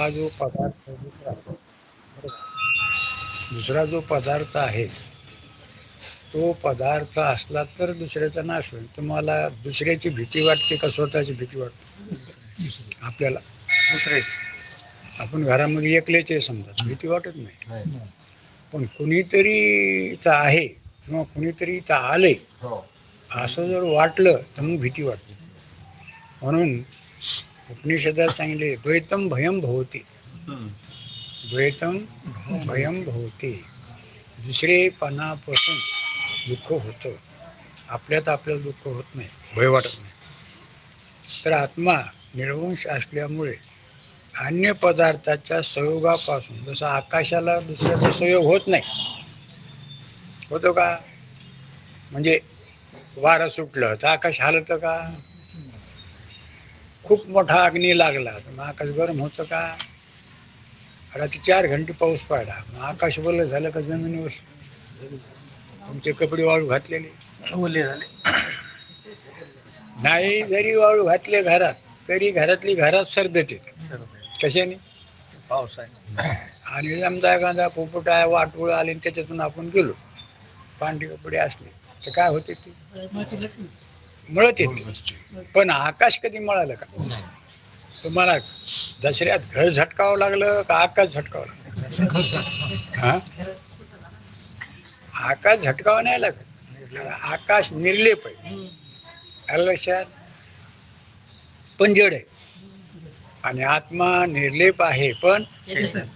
हा जो पदार्थ दुसरा दुसरा जो पदार्थ आहे तो पदार्थ असला तर दुसऱ्याचा नाश होईल. तुम्हाला दुसऱ्याची भीती वाटते का स्वतःची भीती वाटते? आपल्याला दुसरे आपण घरामध्ये एकलेच आहे समजा भीती वाटत नाही, पण कुणीतरी इथं आहे किंवा कुणीतरी इथं आले असं जर वाटलं तर मग भीती वाटते. म्हणून उपनिषदात सांगितले द्वैतम भयम भवती, द्वैतम भयम भवती, दुसरेपणापासून दुःख होतं. आपल्यात आपल्याला दुःख होत नाही, भय वाटत नाही. तर आत्मा निर्वंश असल्यामुळे अन्य पदार्थाच्या संयोगापासून, जसं आकाशाला दुसऱ्याचा संयोग होत नाही, होतो का? म्हणजे वारं सुटलं तर आकाश हालतं का? खूप मोठा अग्नी लागला तर मग आकाश गरम होतं का? रात्री 4 घंटे पाऊस पडला मग आकाश ओलं झालं का? जमिनीवर तुमचे कपडे वाळू घातलेले ओले झाले नाही. जरी वाळू घातले घरात तरी घरातली घरात सर्दते. कशाने? पावसाने. आणि समजा एखादा पोपट आहे वाटोळ आले त्याच्यातून आपण गेलो, पांढरे कपडे असले तर काय होते? ते मळत येते. पण आकाश कधी मळालं का? तुम्हाला दसऱ्यात घर झटकावं लागलं का आकाश झटकावं लागलं? हा, आकाश झटकावं नाही लागत. आकाश निर्लेप आहे, लक्षात. पण जड आहे आणि आत्मा निर्लेप आहे पण चेतन.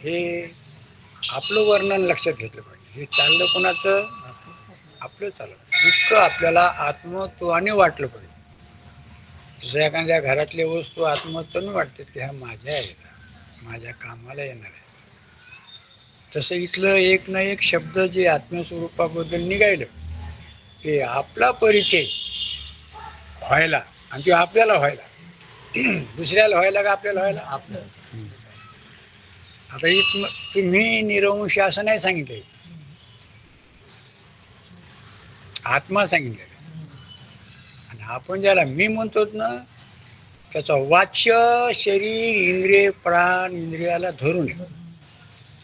हे आपलं वर्णन लक्षात घेतलं पाहिजे. हे चाललं कोणाचं? आपलं चाललं. इतकं आपल्याला आत्मत्वाने वाटलं पाहिजे. जसं एखाद्या घरातल्या वस्तू आत्मत्वाने वाटतात की ह्या माझ्या आहेत, माझ्या कामाला येणार आहे. तसं इथलं एक ना एक शब्द जे आत्मस्वरूपाबद्दल निघायलं ते आपला परिचय व्हायला आणि ते आपल्याला व्हायला, दुसऱ्याला व्हायला का आपल्याला व्हायला? आपल्याला. आता इथं तुम्ही निरंश असं नाही सांगितलंय, आत्मा सांगितलेला. आणि आपण ज्याला मी म्हणतो ना त्याचा वाच्य शरीर इंद्रिय प्राण इंद्रियाला धरून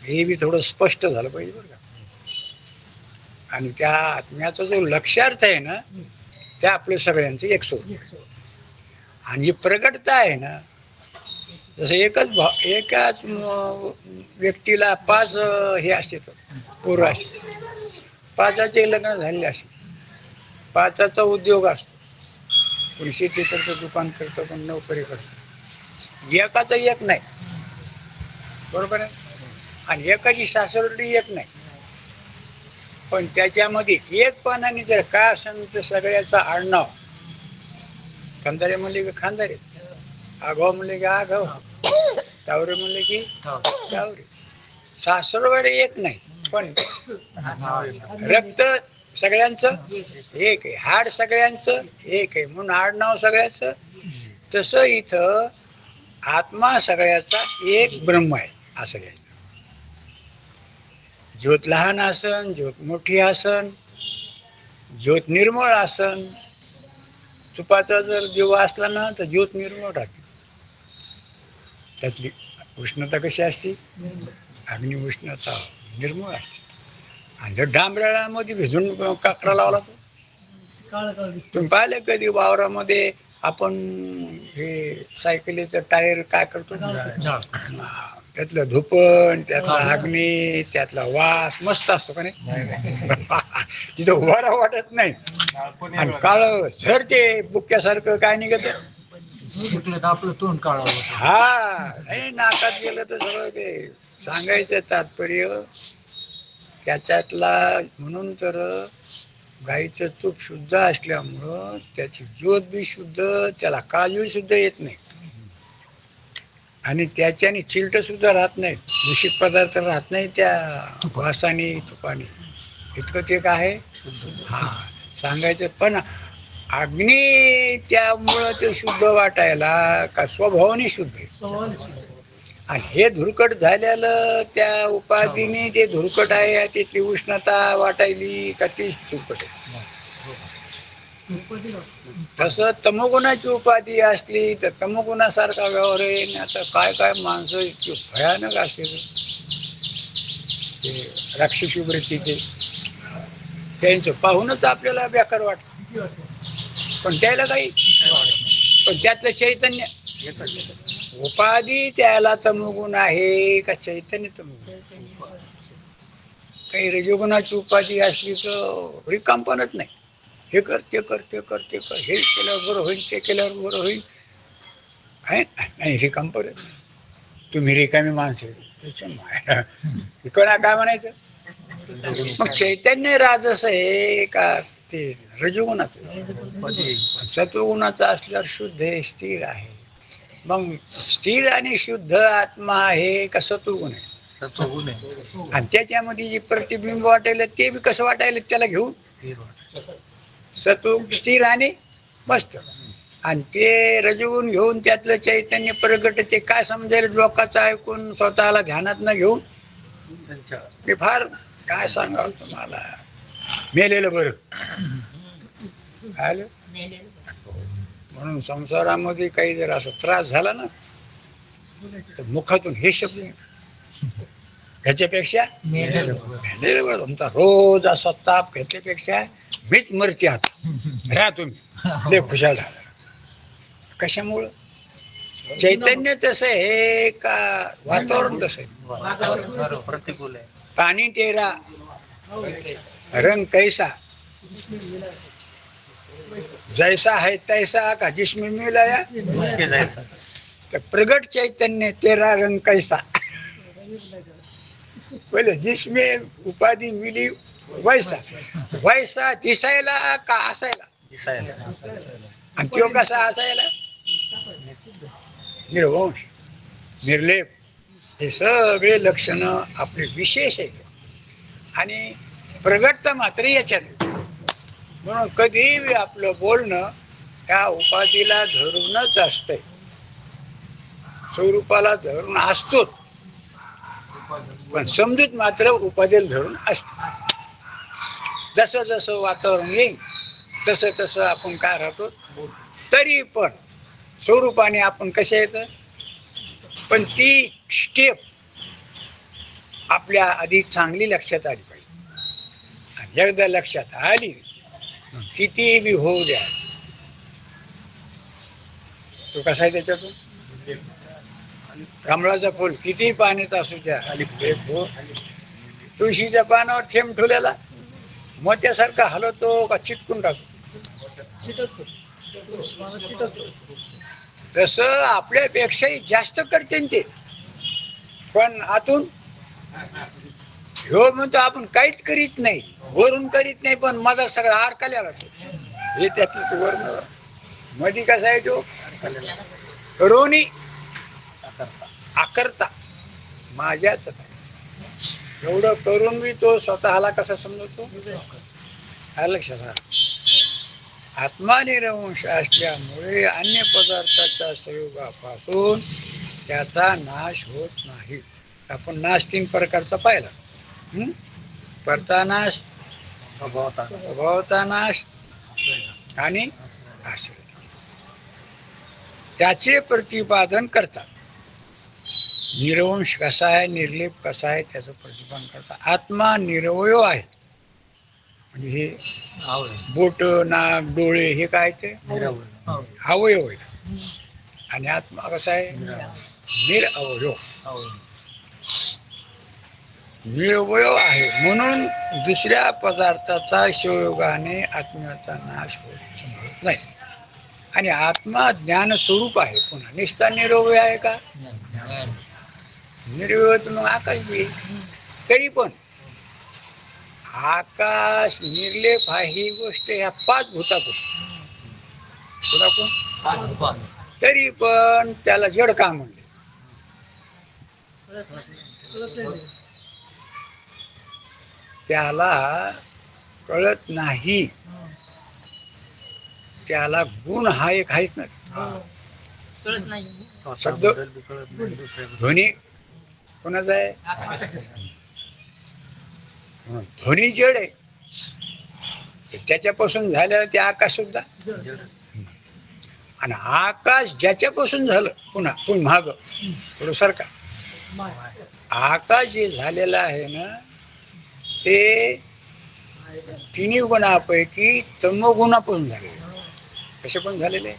हे बी थोडं स्पष्ट झालं पाहिजे बरं का. आणि त्या आत्म्याचा जो लक्ष्यार्थ आहे ना ते आपल्या सगळ्यांचं एक सोबत. आणि जी प्रगटता आहे ना, जसं एकाच व्यक्तीला 5 हे असते, पोरं असते, 5चे लग्न झालेले असते, 5चा उद्योग असतो. कोणी शेती करतं, दुकान करतं, कोणी नोकरी करतं. एकाचं एक नाही, बरोबर आहे. आणि एकाची सासरवडी एक नाही, पण त्याच्यामध्ये एक पानाने जर काय असेल तर सगळ्याचा आडनाव, खानदारे म्हणले की खानदारे, आगाव म्हणले की आगाव, टावरे म्हणले की टावरे. सासरवाडे एक नाही पण रक्त सगळ्यांचं एक आहे, हाड सगळ्यांचं एक आहे, म्हणून आडनाव सगळ्याचं. तसं इथं आत्मा सगळ्याचा एक ब्रह्म आहे असं घ्यायचं. ज्योत लहान आसन, ज्योत मोठी आसन, ज्योत निर्मळ आसन. तुपाचा जर दिवा असला ना तर ज्योत निर्मळ राहते. त्यातली उष्णता कशी असते? अग्नी उष्णता निर्मळ असते. आणि जर डांबराळामध्ये भिजून काकडा लावला तर तुम्ही पाहिले कधी वावरामध्ये आपण हे सायकलीचं टायर काय करतो, त्यातलं धुपण, त्यातला अग्नी, त्यातला वास मस्त असतो का नाही? तिथं वारा वाटत नाही. आणि काळ झर ते बुक्यासारखं काय निघत आपलं तोंड काळ. हा नाही, नाकात गेलं तर सगळं ते सांगायचं तात्पर्य त्याच्यातला. म्हणून तर गाईचं तूप शुद्ध असल्यामुळं त्याची ज्योत बी शुद्ध, त्याला काजळी सुद्धा येत नाही आणि त्याच्याने चिलट सुद्धा राहत नाही, दूषित पदार्थ राहत नाही त्या वासाने तुपाने. इतकं ते काय आहे हा सांगायचं. पण अग्नी त्यामुळं ते शुद्ध वाटायला का स्वभावाने शुद्ध आहे. आणि हे धुरकट झालेलं त्या उपाधीने ते धुरकट आहे, त्याची उष्णता वाटायली का ती धुरकट आहे. तसं तमोगुणाची उपाधी असली तर तमोगुणासारखा व्यवहार आहे. आता काय काय माणसं इतकी भयानक असेल ते राक्षसी वृत्तीचे, त्यांचं पाहूनच आपल्याला बेकार वाटतं. पण त्याला काही, पण त्यातलं चैतन्य उपाधी त्याला तमोगुण आहे का चैतन्य तमोगुण? काही रजोगुणाची उपाधी असली तर रिकामपणच नाही. हे कर ते कर ते कर ते कर, हे केल्यावर बरं होईल ते केल्यावर बरं होईल, आहे नाही रिकामपण. तुम्ही रिकामी माणसं कोणा काय म्हणायचं. मग चैतन्य राजस आहे का ते रजोगुणाचं? सत्वगुणाचं असल्यावर शुद्ध आहे, स्थिर आहे. मग स्थिर आणि शुद्ध आत्मा आहे का सत्वगुण आहे? आणि त्याच्यामध्ये जे प्रतिबिंब वाटायला ते बी कसं वाटायला त्याला घेऊन सत्व स्थिर आणि मस्त, आणि ते रजगुण घेऊन त्यातलं चैतन्य प्रगट, ते काय समजायला लोकांचं ऐकून स्वतःला ध्यानात न घेऊन ते फार काय सांगावं तुम्हाला, मेलेलं बरं. आलं म्हणून संसारामध्ये काही जर असा त्रास झाला ना तर मुखातून हे शब्द ह्याच्यापेक्षा तुमचा रोज असा ताप ह्याच्यापेक्षा मीच मरते आता राहा तुम्ही लय खुशाल झाला. कशामुळं? चैतन्य तसं आहे का वातावरण तसं आहे? प्रतिकूल आहे. पाणी तेरा रंग कैसा, जैसा है तैसा का जिसमें मिलाया तर प्रगट चैतन्य तेरा रंग कैसा, बोले जिसमें उपाधि मिली वैसा, वैसा दिसायला का असायला? आणि तो कसा असायला? निर्वंश निर्लेप, हे सगळे लक्षण आपले विशेष आहेत आणि प्रगट तर मात्र याच्यात. म्हणून कधीही आपलं बोलणं त्या उपाधीला धरूनच असतंय, स्वरूपाला धरून असतोच, पण समजूत मात्र उपाधीला धरून असत. जसं जसं वातावरण येईल तसं तसं आपण काय राहतो, तरी पण स्वरूपाने आपण कसे येत. पण ती स्टेप आपल्या आधी चांगली लक्षात आली पाहिजे. आणि एकदा लक्षात आली किती बी होऊ द्या, तो कसा आहे त्याच्यातून कमळाचा फुल किती पाण्यात असू द्या, तुळशीच्या पानावर थेंब ठेवलेला मोत्यासारखा हलवतो का चिटकून टाकतो? तसं आपल्यापेक्षाही जास्त करते ते, पण आतून ह्यो म्हणतो आपण काहीच करीत नाही, वरून करीत नाही, पण माझा सगळा अडकाल्या राहतो. हे त्यातलं वर्ण मध्ये कसा आहे तो रोनी आकर्ता माझ्यात, एवढं करून मी तो स्वतःला कसा समजतो. लक्षात आत्मा निरंश असल्यामुळे अन्य पदार्थाच्या संयोगापासून त्याचा नाश होत नाही. आपण नाश 3 प्रकारचा पाहिला. परतानाश, स्वभावता नाश आणि आश्रय, त्याचे प्रतिपादन करतात. निरवंश कसा आहे, निर्लेप कसा आहे त्याचं प्रतिपादन करतात. आत्मा निरवय आहे, म्हणजे हे बोट नाक डोळे हे काय ते अवयव आहे, आणि आत्मा कसा आहे निरअवयव, निरवय आहे. म्हणून दुसऱ्या पदार्थाचा संयोगाने आत्म्याचा नाश होत नाही. आणि आत्मा ज्ञान स्वरूप आहे. पुन्हा निष्ठा निरवय आहे का? निर्वय मग आकाश बी, तरी पण आकाश निर्लेप आहे ही गोष्ट या 5 भूतातून, तरी पण त्याला जड का म्हणले? त्याला कळत नाही, त्याला गुण हा एक आहेच ना. शब्द ध्वनी कोणाचा आहे? ध्वनी जड आहे, त्याच्यापासून झालेलं ते आकाश सुद्धा. आणि आकाश ज्याच्यापासून झालं पुन्हा माग थोडं सारखा आकाश जे झालेलं आहे ना ते तिन्ही गुणापैकी तमोगुणापासून झालेले. कसे पण झालेले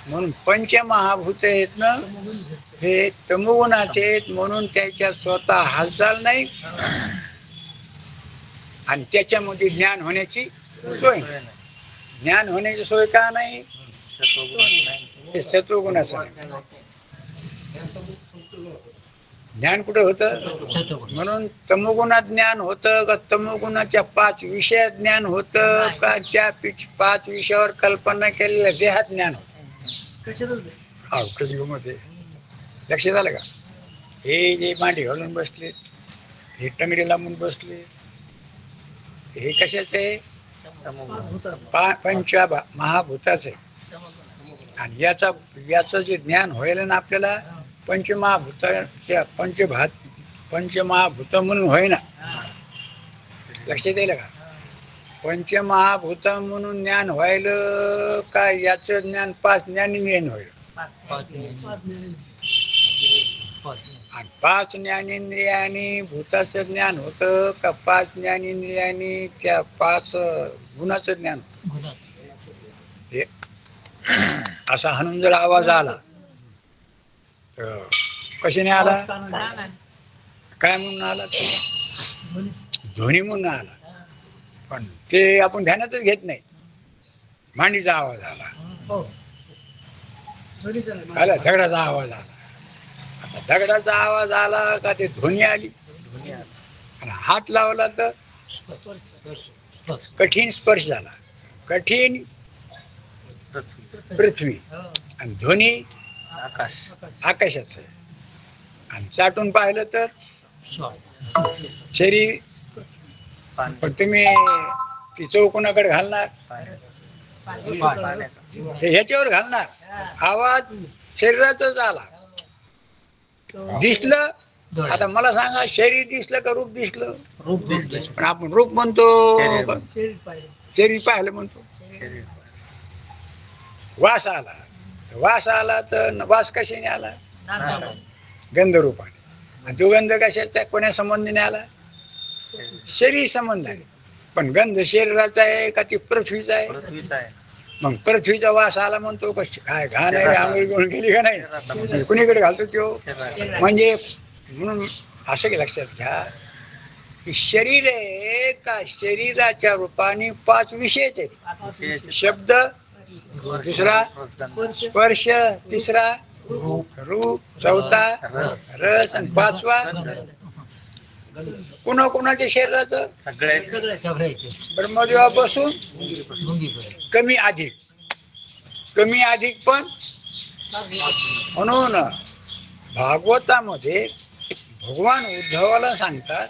म्हणून पंचमहाभूत आहेत ना हे तमोगुणाचे आहेत म्हणून त्याच्या स्वतः हालचाल नाही आणि त्याच्यामध्ये ज्ञान होण्याची सोय नाही. ज्ञान होण्याची सोय का नाही? ते सत्वगुणाचं ज्ञान कुठं होतं? म्हणून तमोगुणात ज्ञान होतं का तमोगुणाच्या 5 विषयात ज्ञान होतं का त्या 5 विषयावर कल्पना केलेल्या देहात ज्ञान होतं? कृषीमध्ये लक्षात आलं का? हे जे मांडी घालून बसले हे टंगडे लांबून बसले हे कशाचे? महाभूताचे. आणि याचं जे ज्ञान व्हायला ना आपल्याला पंचमहाभूत त्या पंचमहाभूत म्हणून होय ना. लक्षात येईल का? पंचमहाभूत म्हणून ज्ञान व्हायलं का याचं ज्ञान 5 ज्ञानेंद्रियाने व्हायलं? आणि 5 ज्ञानेंद्रियाने भूताचं ज्ञान होतं का 5 ज्ञानेंद्रियाने त्या 5 गुणाचं ज्ञान होतं? असा हाणून जर आवाज आला कशाने आला? काय म्हणून आला? ध्वनी म्हणून आला. पण ते आपण ध्यानातच घेत नाही. मांडीचा आवाज आला, दगडाचा आवाज आला. आता दगडाचा आवाज आला का ते ध्वनी आली आणि हात लावला तर कठीण स्पर्श झाला. कठीण पृथ्वी आणि ध्वनी आकाशाचं. आणि चाटून पाहिलं तर शरीर. पण तुम्ही ती चौकोनाकडे घालणार ह्याच्यावर घालणार. आवाज शरीराचाच आला. दिसलं. आता मला सांगा शरीर दिसलं का रूप दिसलं? रूप दिसलं. पण आपण रूप म्हणतो शरीर पाहिलं म्हणतो. वास आला. वास आला तर वास कशाने आला? गंध रूपाने. आणि तो गंध कशाचा? कोण्या संबंधीने आला? शरीर संबंधाने. पण गंध शरीराचा आहे का ती पृथ्वीचा आहे? मग पृथ्वीचा वास आला म्हणतो काय घाण आहे आंघोळ घेऊन गेली का नाही? कुणीकडे घालतो तो? म्हणजे म्हणून असं की लक्षात घ्या की शरीर आहे का शरीराच्या रूपाने 5 विषयच आहेत. शब्द, दुसरा स्पर्श, तिसरा रूप, चौथा रस आणि 5वा कोणाच्या शरीराचं? ब्रह्मदेवापासून कमी अधिक पण. म्हणून भागवतामध्ये भगवान उद्धवाला सांगतात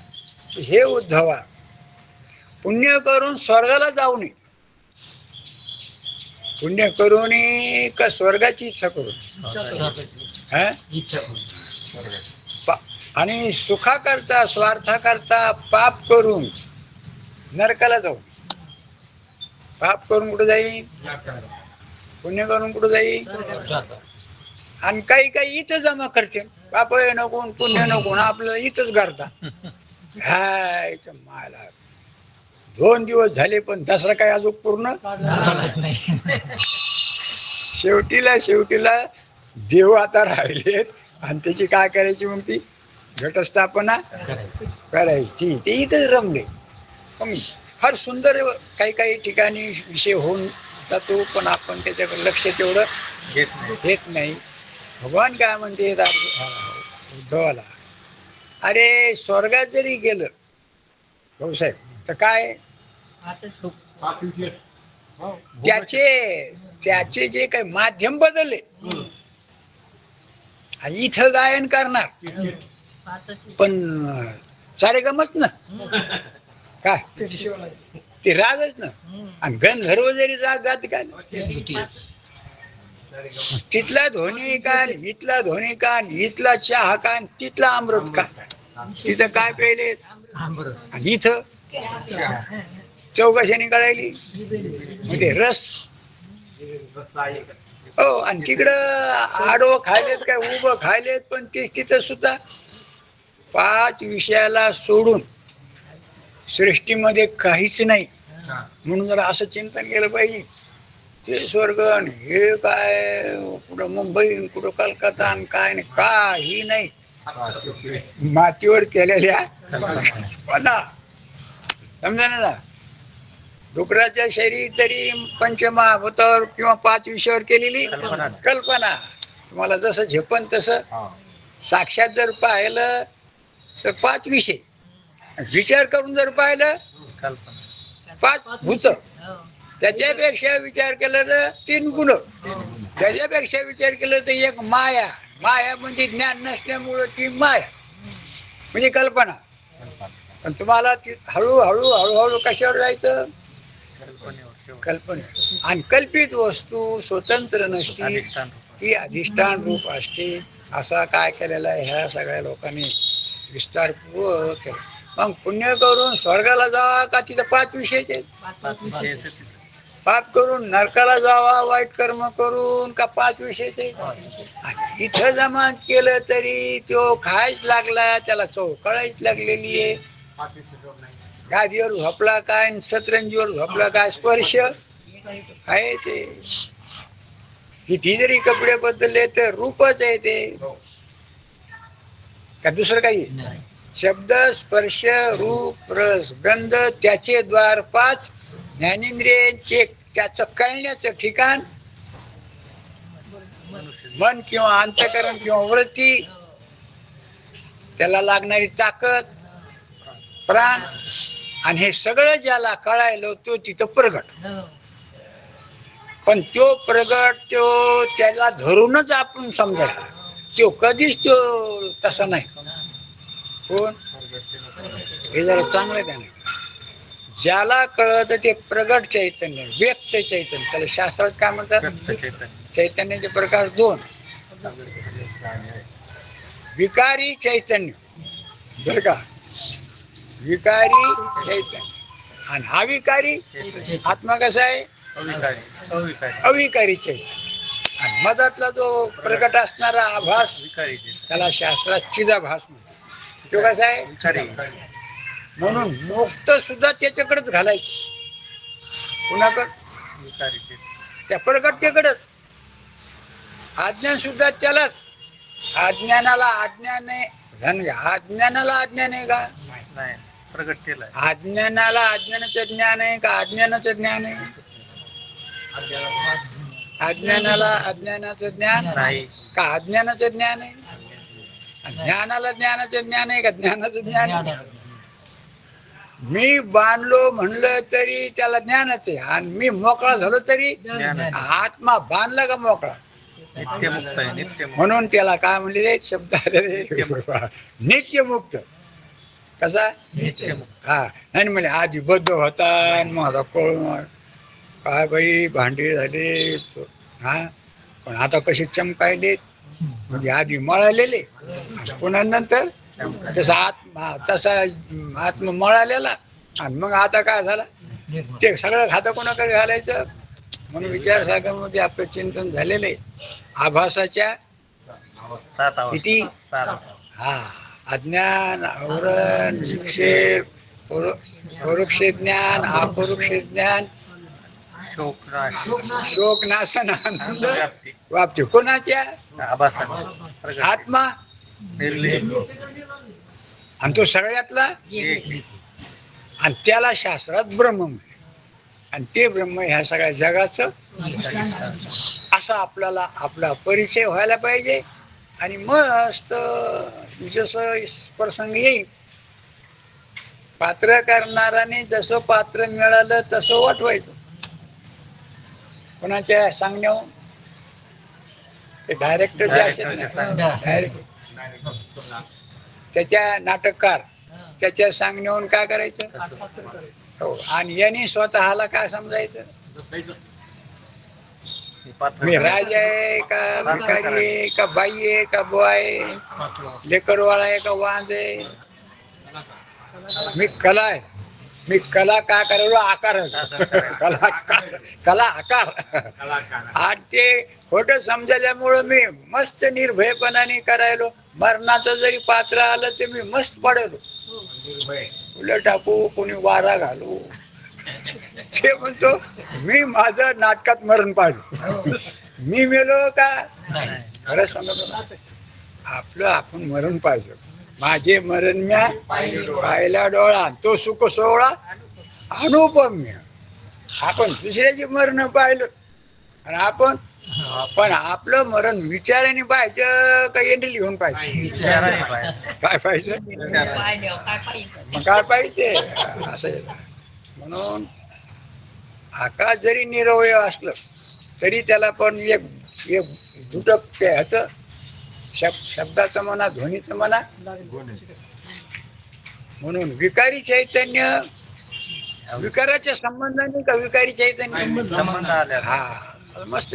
हे उद्धवा पुण्य करून स्वर्गाला जाऊ नये. पुण्य करून का स्वर्गाची इच्छा करून? आणि सुखा करता स्वार्था करता पाप करून नरकाला जाऊ. पाप करून कुठं जाईल? पुण्य करून कुठं जाईल? आणि काही इथं जमा करते. पाप नको पुण्य नको आपल्याला इथंच करता. मायला 2 दिवस झाले पण दसरा काय अजून पूर्ण शेवटीला देव आता राहिलेत आणि त्याची काय करायची? मग ती घटस्थापना करायची. ते इथंच रमले. पण फार सुंदर काही ठिकाणी विषय होऊन जातो पण आपण त्याच्याकडे लक्ष तेवढं घेत नाही. भगवान काय म्हणते उद्धवाला, अरे स्वर्गात जरी गेलं भाऊसाहेब तर काय त्याचे जे काही माध्यम बदलले. इथं गायन करणार पण सारे गमत ना काय ते रागच ना. आणि गंधर्व जरी राग गात काय तिथला ध्वनी कान इथला ध्वनी कान इथला चहा कान तिथला अमृत कान. तिथं काय प्यायले आणि इथं चौकशाने कळायली म्हणजे रस. हो, आणि तिकडं आडवं खायलेत काय उभं खायलेत, पण ते तिथं सुद्धा 5 विषयाला सोडून सृष्टीमध्ये काहीच नाही. म्हणून जरा असं चिंतन केलं पाहिजे. हे स्वर्ग आणि हे काय, कुठं मुंबई कुठं कलकत्ता आणि काय नाही, काही नाही. मातीवर केलेल्या कल्पना. समजा ना, डुकराच्या शरीर तरी पंचमहाभूतावर किंवा 5 विषयावर केलेली कल्पना. तुम्हाला जसं झेपन तसं साक्षात जर पाहिलं तर 5 विषय, विचार करून जर पाहिलं 5 भूत, त्याच्यापेक्षा विचार केला तर 3 गुण, त्याच्यापेक्षा विचार केला तर 1 माया. माया म्हणजे ज्ञान नसल्यामुळं ती माया म्हणजे कल्पना. पण तुम्हाला ती हळूहळू हळूहळू कशावर जायचं, कल्पना. आणि कल्पित वस्तू स्वतंत्र नसती, ती अधिष्ठान रूप असते. असा काय केलेला आहे ह्या सगळ्या लोकांनी विस्तारपूर्वक केला. मग पुण्य करून स्वर्गाला जावा का तिथं 5 विषयाचे, पाप करून नरकाला जावा वाईट कर्म करून का 5 विषयाचे. आणि इथं जमा केलं तरी तो खायच लागला, त्याला चव कळायच लागलेली आहे. गादीवर झोपला काय, सतरंजीवर झोपला काय, स्पर्श खायचे. किती जरी कपडे बदलले तर रूपच आहे ते, का दुसरं काही. शब्द स्पर्श रूप रस गंध त्याचे द्वार 5, ज्ञानेंद्रियांचे त्याचं कळण्याचं ठिकाण मन किंवा अंतःकरण किंवा वृत्ती, त्याला लागणारी ताकद प्राण. आणि हे सगळं ज्याला कळायलं तो तिथं प्रगट. पण तो प्रगट तो त्याला धरूनच आपण समजायला, तो कधीच तो तसा नाही. कोण हे जरा चांगलं त्याने, ज्याला कळत ते प्रगट चैतन्य, व्यक्त चैतन्य, त्याला शास्त्रात काय म्हणतात, चैतन्याचे प्रकार 2. विकारी चैतन्य बर का, विकारी चैतन्य आणि अविकारी आत्मा कसा आहे, अविकारी चैतन्य. आणि मधातला जो प्रगट असणारा आभास त्याला शास्त्रात चिदाभास म्हणतात. तो कसा आहे, म्हणून मुक्त सुद्धा त्याच्याकडेच घालायचं. कुणाकडे, त्या प्रगटतेकडेच. अज्ञान सुद्धा त्यालाच. अज्ञानाला अज्ञान आहे, अज्ञानाला अज्ञान आहे का, प्रगटतेला. अज्ञानाला अज्ञानाचं ज्ञान आहे का, अज्ञानाचं ज्ञान आहे. अज्ञानाला अज्ञानाचं ज्ञान नाही का, अज्ञानाचं ज्ञान आहे. ज्ञानाला ज्ञानाचं ज्ञान आहे का, ज्ञानाचं ज्ञान आहे. मी बांधलो म्हणलं तरी त्याला ज्ञानच आहे, आणि मी मोकळा झालो तरी आत्मा बांधला का मोकळा, नित्यमुक्त आहे. म्हणून त्याला काय म्हणले शब्द नित्यमुक्त. कसा नित्यमुक्त. हा नाही म्हणजे आधी बद्ध होता आणि माझा कळून काय बाई भांडे झाले हा, पण आता कसे चमकायले, म्हणजे आधी मळालेले पुन्हा नंतर तसा आत्मा मळालेला, आणि मग आता काय झाला ते सगळं खातं कोणाकडे घालायचं. म्हणून विचार सागरामध्ये आपलं चिंतन झालेलं आहे आभासाच्या किती. हा, अज्ञान, आवरण, विक्षेप, परोक्ष ज्ञान, अपरोक्ष ज्ञान, शोक नाशन, आनंद वापते. कोणाच्या, आत्मा. आणि तो सगळ्यातला, आणि त्याला शास्त्रात ब्रह्म म्हणे, आणि ते ब्रह्म ह्या सगळ्या जगाचं. असा आपल्याला आपला परिचय व्हायला पाहिजे. आणि मस्त जसं प्रसंग येईल, पात्र करणाराने जसं पात्र मिळालं तसं वाटवायचं. कोणाच्या सांगण्यावर, ते डायरेक्टर जे असतात ना, त्याच्या नाटककार त्याच्या सांगण्यावरून काय करायचं. हो, आणि यांनी स्वतःला काय समजायचं, मी राज आहे का, भिकारी आहे का, बाई आहे का, बुवा आहे, लेकरवाळा आहे का, वांज आहे, मी कला आहे. मी कला काय करायलो आकार कला आकार आणि ते खोटं समजल्यामुळं मी मस्त निर्भयपणाने करायलो. मरणाचं जरी पात्र आलं ते मी मस्त पडलो. फुलं टाकू कोणी वारा घालू ते म्हणतो मी माझं नाटकात मरण पाहिजे. मी मेलो का खरं सांगतो आपलं आपण मरण पाहिजे. माझे मरण म्या पाहिला डोळा तो सुख सोहळा अनुपम्य. आपण दुसऱ्याचे मरण पाहिलं आणि आपण पण आपलं मरण विचाराने पाहिजे का येणे लिहून पाहिजे. काय पाहिजे मग काय पाहिजे असं. म्हणून आकाश जरी निरवय असलं तरी त्याला पण एक दुटक ह्याचं शब्दाचं म्हणा ध्वनीचं म्हणा. म्हणून विकारी चैतन्य विकाराच्या संबंधाने का विकारी चैतन्य हा मस्त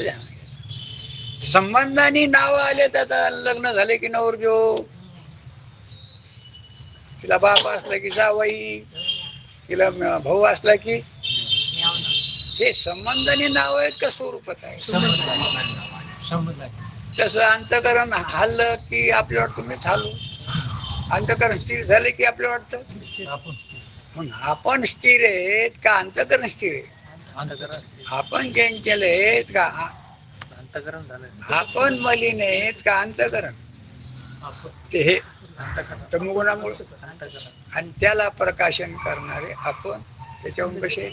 संबंधाने नाव आले. आता लग्न झाले की नवरदेव, तिला बाप असला की जावई, तिला भाऊ असला की हे संबंधाने नाव आहेत का स्वरूपात आहे. तसं अंतकरण हल्लं की आपल्या वाटतं मीच हलू. अंतकरण स्थिर झाले की आपलं वाटतं मग आपण स्थिर आहेत का अंतकरण स्थिर आहे. आपण चंचल आहेत का अंतकरण झालं. आपण मलिन आहेत का अंतकरण. ते हे तमोगुणामुळे आणि त्याला प्रकाशन करणारे आपण त्याच्याहून कसे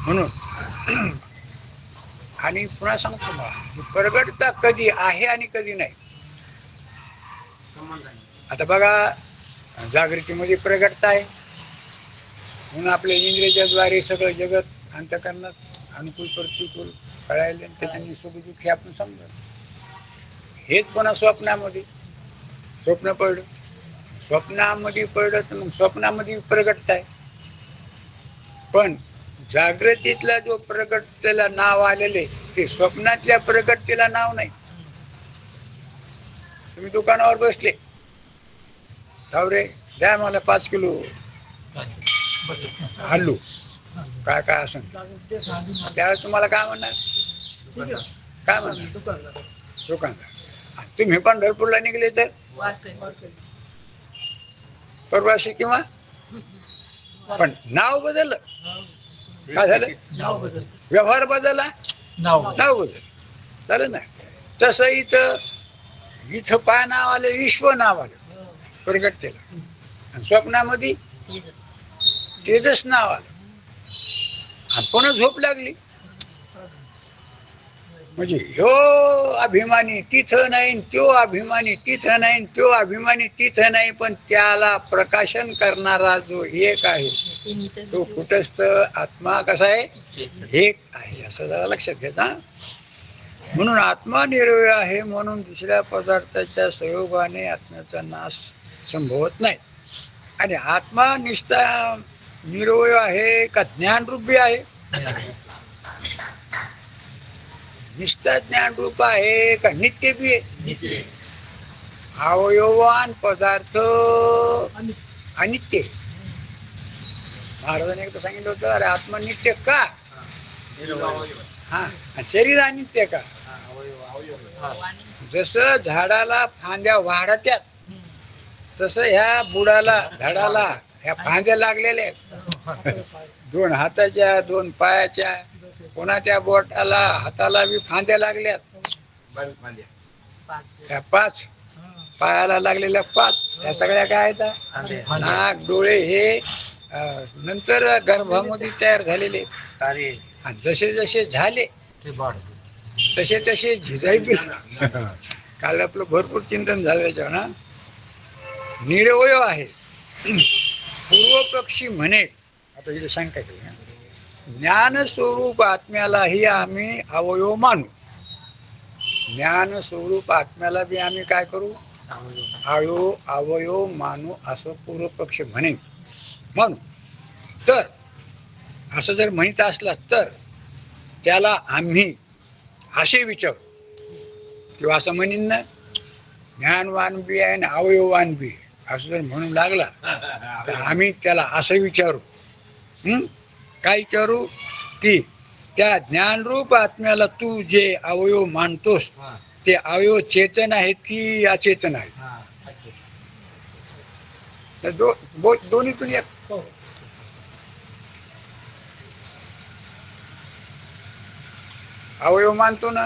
म्हणून. आणि पुन्हा सांगतो मला प्रगटता कधी आहे आणि कधी नाही. आता बघा जागृतीमध्ये प्रगटता आहे म्हणून आपल्या इंद्रियाच्या द्वारे सगळं जगत अंतकरणात अनुकूल प्रतिकूल कळायला त्याच्यानी सुख दुःख हे आपण समजा. हेच पुन्हा स्वप्नामध्ये स्वप्न पडलं स्वप्नामध्ये पडलं तर मग स्वप्नामध्ये प्रगटता आहे. पण जागृतीतला जो प्रगटतेला नाव आलेले ते स्वप्नातल्या प्रगटतेला नाव नाही. तुम्ही दुकानावर बसले रे द्या मला 5 किलो आलू काय काय असं त्यावेळेस तुम्हाला काय म्हणणार काय म्हणणार दुकानदार. तुम्ही पंढरपूरला निघले तर परवाशी किंवा पण नाव बदललं काय झालं व्यवहार बदलला नाव बदल झालं ना. तसं इथं काय नाव आलं विश्व नाव आलं प्रगटतेला आणि स्वप्नामध्ये तेजस नाव आलं आणि पुन्हा झोप लागली. म्हणजे ह्यो अभिमानी तिथं नाही त्यो अभिमानी तिथं नाही त्यो अभिमानी तिथं नाही. पण त्याला प्रकाशन करणारा जो एक आहे तो कुटस्थ आत्मा कसा आहे एक आहे असं जरा लक्षात घ्या. म्हणून आत्मा निरवय आहे म्हणून दुसऱ्या पदार्थाच्या संयोगाने आत्म्याचा नाश संभवत नाही. आणि आत्मा निष्ठा निरवय आहे का ज्ञानरूपी आहे. निष्ठा ज्ञान रूप आहे का नित्य बी आहे. अवयवान पदार्थ अनित्य. महाराजांनी एकदा सांगितलं होतं अरे आत्मा नित्य का हा शरीर अनित्य का. जसं झाडाला फांद्या वाढत्यात तसं ह्या बुडाला झाडाला ह्या फांद्या लागलेल्या आहेत. 2 हाताच्या 2 पायाच्या कोणाच्या बोटाला हाताला बी फांद्या लागल्यात. त्या 5 पायाला लागलेल्या 5 या सगळ्या काय आहेत नाक डोळे हे नंतर गर्भामध्ये तयार झालेले. आणि जसे जसे झाले तसे तसे झिजाई बी. काल आपलं भरपूर चिंतन झालं त्याच्यावर ना. निरवय आहे पूर्व पक्षी म्हणे आता इथे शंका केली ज्ञान स्वरूप आत्म्यालाही आम्ही अवयव मानू. ज्ञान स्वरूप आत्म्याला बी आम्ही काय करू अवयव मानू असं पूर्व पक्ष म्हणेन. म्हणून तर असं जर म्हणत असला तर त्याला आम्ही असे विचारू किंवा असं म्हणीन ना ज्ञानवान बी आहे आणि अवयववान बी. असं जर म्हणून लागला तर आम्ही त्याला असं विचारू, काय विचारू की त्या ज्ञानरूप आत्म्याला तू जे अवयव मानतोस ते अवयव चेतन आहेत की अचेतन आहेत? तर दोन्हीतून एक. अवयव मानतो ना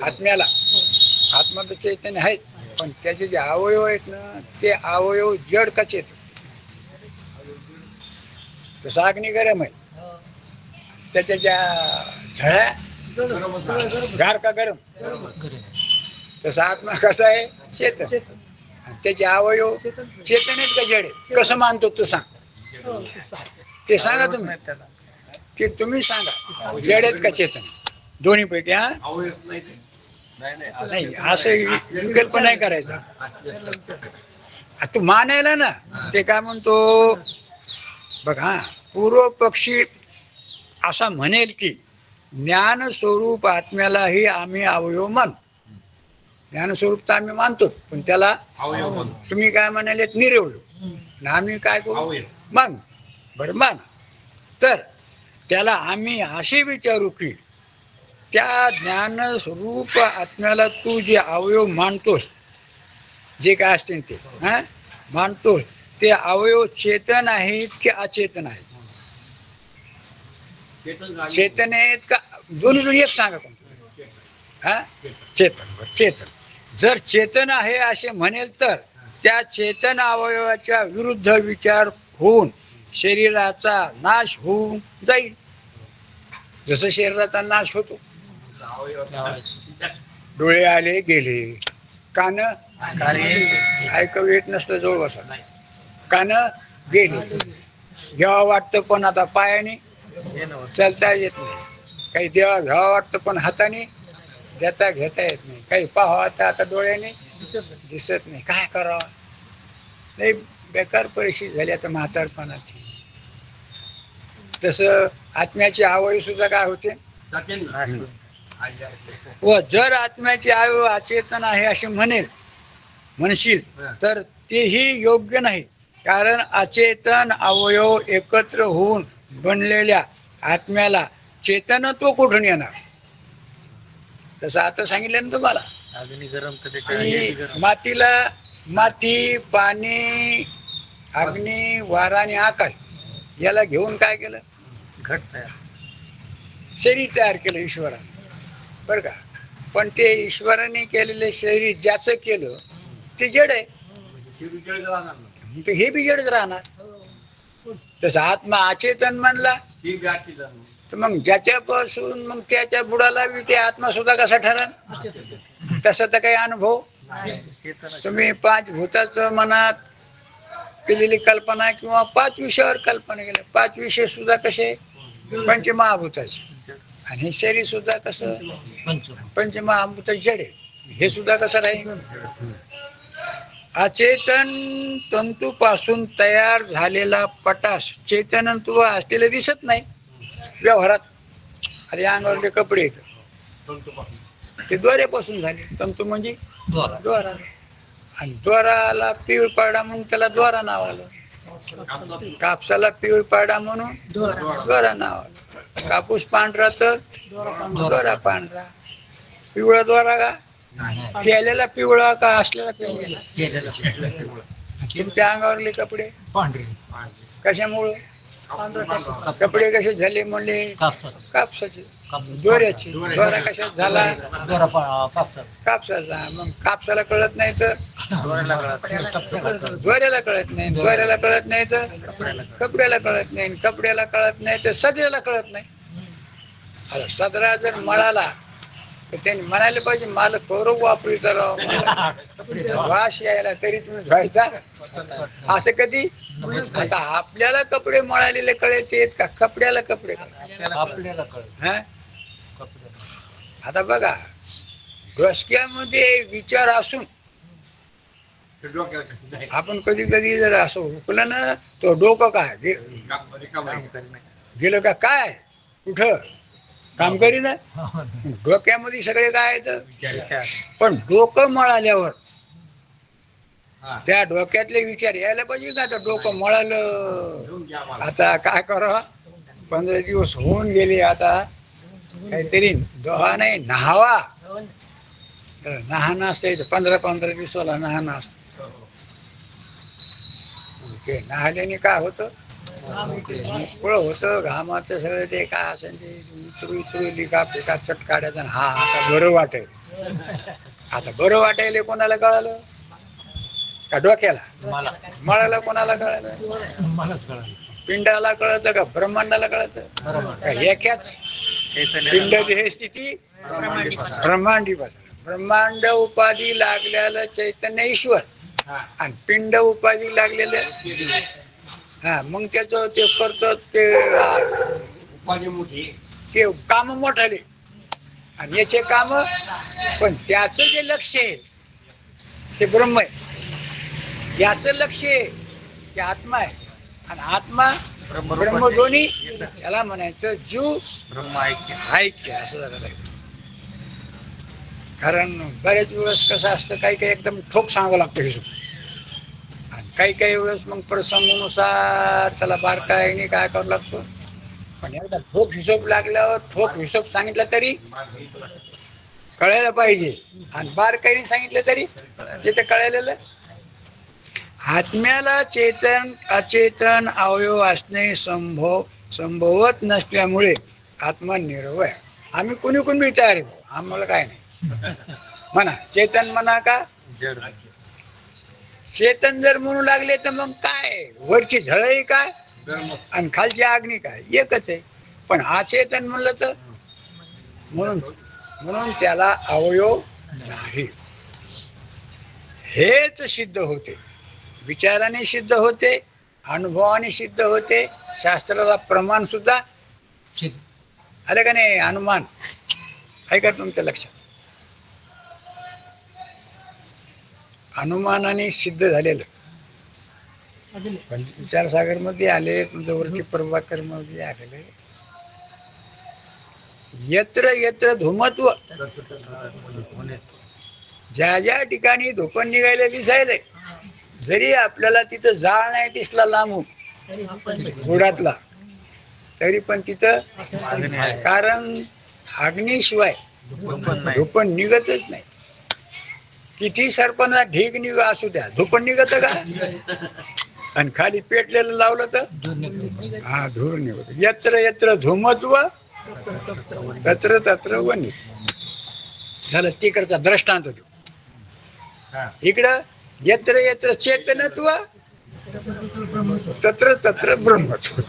आत्म्याला, आत्मा तर चैतन्य आहेत, पण त्याचे जे अवयव आहेत ना ते अवयव जड का चेतन? जसं अग्नी गरम आहे, त्याच्या ज्या झळ्या गार का गरम, तसा आत्मा कसा आहे? चेतन. आणि त्याचे अवयव चेतन आहेत का जड आहेत? कसं मानतो तू सांग, ते सांगा तुम्ही, ते तुम्ही सांगा, जड आहेत का चेतन? दोन्ही पैकी. हा नाही, असं विकल्प नाही करायचा. तू मानायला ना ते काय म्हणतो बघ, हा पूर्व पक्षी असा म्हणेल की ज्ञान स्वरूप आत्म्यालाही आम्ही अवयव मानतो. ज्ञानस्वरूप तर आम्ही मानतो, पण त्याला तुम्ही काय म्हणाले? निरवयव. आम्ही काय करू? मान. बरं मान. तर त्याला आम्ही असे विचारू की त्या ज्ञानस्वरूप आत्म्याला तू जे अवयव मानतोस, जे काय असतील ते मानतोस, ते अवयव चेतन आहेत की अचेतन आहेत? चेतन आहेत का? दोन्ही एक सांगा. हा चेतन. चेतन जर चेतन आहे असे म्हणेल तर त्या चेतन अवयवाच्या विरुद्ध विचार होऊन शरीराचा नाश होऊन जाईल. जसं शरीराचा नाश होतो, डोळे आले गेले, कान ऐकू येत नसलं जवळ बसा, कान गेले, घ्यावं वाटतं पण आता पायाने चालता येत नाही, काही देवा घ्यावं वाटतं पण हाताने देता घेता येत नाही, काही पाहावं आता डोळ्याने दिसत नाही, काय करावं? नाही, बेकार परिस्थिती झाली आता म्हातारपणाची. तसं आत्म्याचे अवयव सुद्धा काय होते? व जर आत्म्याचे अवयव अचेतन आहे असे म्हणशील तर तेही योग्य नाही, कारण अचेतन अवयव एकत्र होऊन बनलेल्या आत्म्याला चेतनत्व कुठून येणार? तसं आता सांगितलं ना तुम्हाला, मातीला माती, पाणी, अग्नी, वारा आणि आकाश याला घेऊन काय केलं? घट तयार, शरीर तयार केलं ईश्वराने, बरं का? पण ते ईश्वराने केलेले शरीर ज्याचं केलं ते जड आहे, हे बी जडच राहणार. तसं आत्मा अचेतन म्हणला तर मग ज्याच्यापासून मग त्याच्या बुडाला बी ते आत्मा सुद्धा कसा ठरल? तसा तर काही अनुभव तुम्ही 5 भूताचं मनात केलेली कल्पना किंवा 5 विषयावर कल्पना केल्या, 5 विषय सुद्धा कसे? पंचमहाभूताचे. आणि हे शरीर सुद्धा कसं? पंचमहाभूत जड आहे, हे सुद्धा कसं राहील? अचेतन तंतूपासून तयार झालेला पटास चैतन्यत्व असलेलं दिसत नाही व्यवहारात. अरे अंगावरले कपडे ते दोऱ्यापासून झाले, तंतू म्हणजे दोरा, आणि दोराला पिवळ पाडा म्हणून त्याला दोरा नाव आलं, कापसाला पिवळ पाडा म्हणून दोरा नाव आलं, कापूस पांढरा तर दोरा पांढरा, पिवळा दोरा का? केलेला पिवळा का असलेला पिवळा? तुमच्या अंगावरले कपडे पांढरे कशामुळे? कपडे कसे झाले म्हणले? कापसाचे, दोऱ्याचे. दोरा कशात झाला? कापसाचा. मग कापसाला कळत नाही तर दोऱ्याला कळत नाही, दोऱ्याला कळत नाही तर कपड्याला कळत नाही, कपड्याला कळत नाही तर सदऱ्याला कळत नाही. आता सदरा जर मळाला तर त्यांनी म्हणायला पाहिजे मला कौरव वापरीत राव, वास यायला तरी तुम्ही धुवायचा, असं कधी? आता आपल्याला कपडे मळालेले कळत येत का कपड्याला कपडे? आपल्याला कळत. आता बघा, डोसक्यामध्ये विचार असून आपण कधी कधी जर असं हुकलं ना तो डोकं काय गेलं का काय कुठं काम करीना, डोक्यामध्ये सगळे काय येतं, पण डोकं मळाल्यावर त्या डोक्यातले विचार यायला पाहिजे का? आता डोकं मळालं, आता काय करा? 15 दिवस होऊन गेले, आता काहीतरी दोहा नाही नहावा. नहाणं असतं 15 दिवसाला नहाणं असतं. ते नहाल्याने काय होतं? मोकळं होतं, घामाचं सगळं ते काय असेल ते उतरू लिका पिका चट काढायचा. हा आता बरं वाटेल. आता बरं वाटायला कोणाला कळालं? का डोक्याला? मळाला कोणाला कळालं? मलाच कळालं. पिंडाला कळतं का ब्रह्मांडाला कळतं? का एकाच पिंड हे स्थिती ब्रह्मांडी ब्रह्मांड उपाधी लागलेलं चैतन्य ईश्वर आणि पिंड उपाधी लागलेलं. हा, मग त्याचं ते करतो ते उपाधी मोठी, ते काम मोठाले आणि याचे काम. पण त्याचं जे लक्ष आहे ते ब्रह्म आहे, याचं लक्ष आहे ते आत्मा आहे. आणि आत्मा ब्रह्म दोन्ही याला म्हणायचं जीव ब्रह्म ऐक्य असं झालं. कारण बऱ्याच वेळेस कसं असतं, काही काही एकदम ठोक सांगावं लागतं हिशोब, आणि काही काही वेळेस मग प्रसंगानुसार त्याला बारकाईने काय करावं लागतं. पण एकदा ठोक हिशोब लागल्यावर ठोक हिशोब सांगितला तरी कळायला पाहिजे, आणि बारकाईने सांगितलं तरी तिथे कळायला. आत्म्याला चेतन अचेतन अवयव असणे संभवत नसल्यामुळे आत्मा निरवय. आम्ही कुणी कुणी तयार आहे, आम्हाला काय नाही. म्हणा चेतन म्हणा का चेतन जर म्हणू लागले तर मग काय, वरची झळही काय आणि खालची अग्नी काय, एकच आहे. पण अचेतन म्हणलं तर म्हणून म्हणून त्याला अवयव नाही. हेच सिद्ध होते, विचाराने सिद्ध होते, अनुभवाने सिद्ध होते, शास्त्राला प्रमाण सुद्धा आले का नाही. अनुमान आहे का तुमच्या लक्षात? अनुमानाने सिद्ध झालेलं. पण विचारसागर मध्ये आले, तुमच्या वरची प्रभाकर मध्ये आलेले. यत्र यत्र धुमत्व, ज्या ज्या ठिकाणी धुपण निघायला दिसायले, जरी आपल्याला तिथं जाळ नाही दिसला लांबून घोडातला, तरी पण तिथं, कारण अग्नीशिवाय धुपण निघतच नाही. किती सरपणा ढीग निघ असू द्या, धुपण निघत का? आणि खाली पेटलेलं लावलं तर हा धूर निघत. यत्र यत्र धुमत्व तत्र तत्र वनी झालं. तिकडचा दृष्टांत देऊ. इकडं यत्र यत्र चेतनत्व तत्र तत्र ब्रह्मत्व.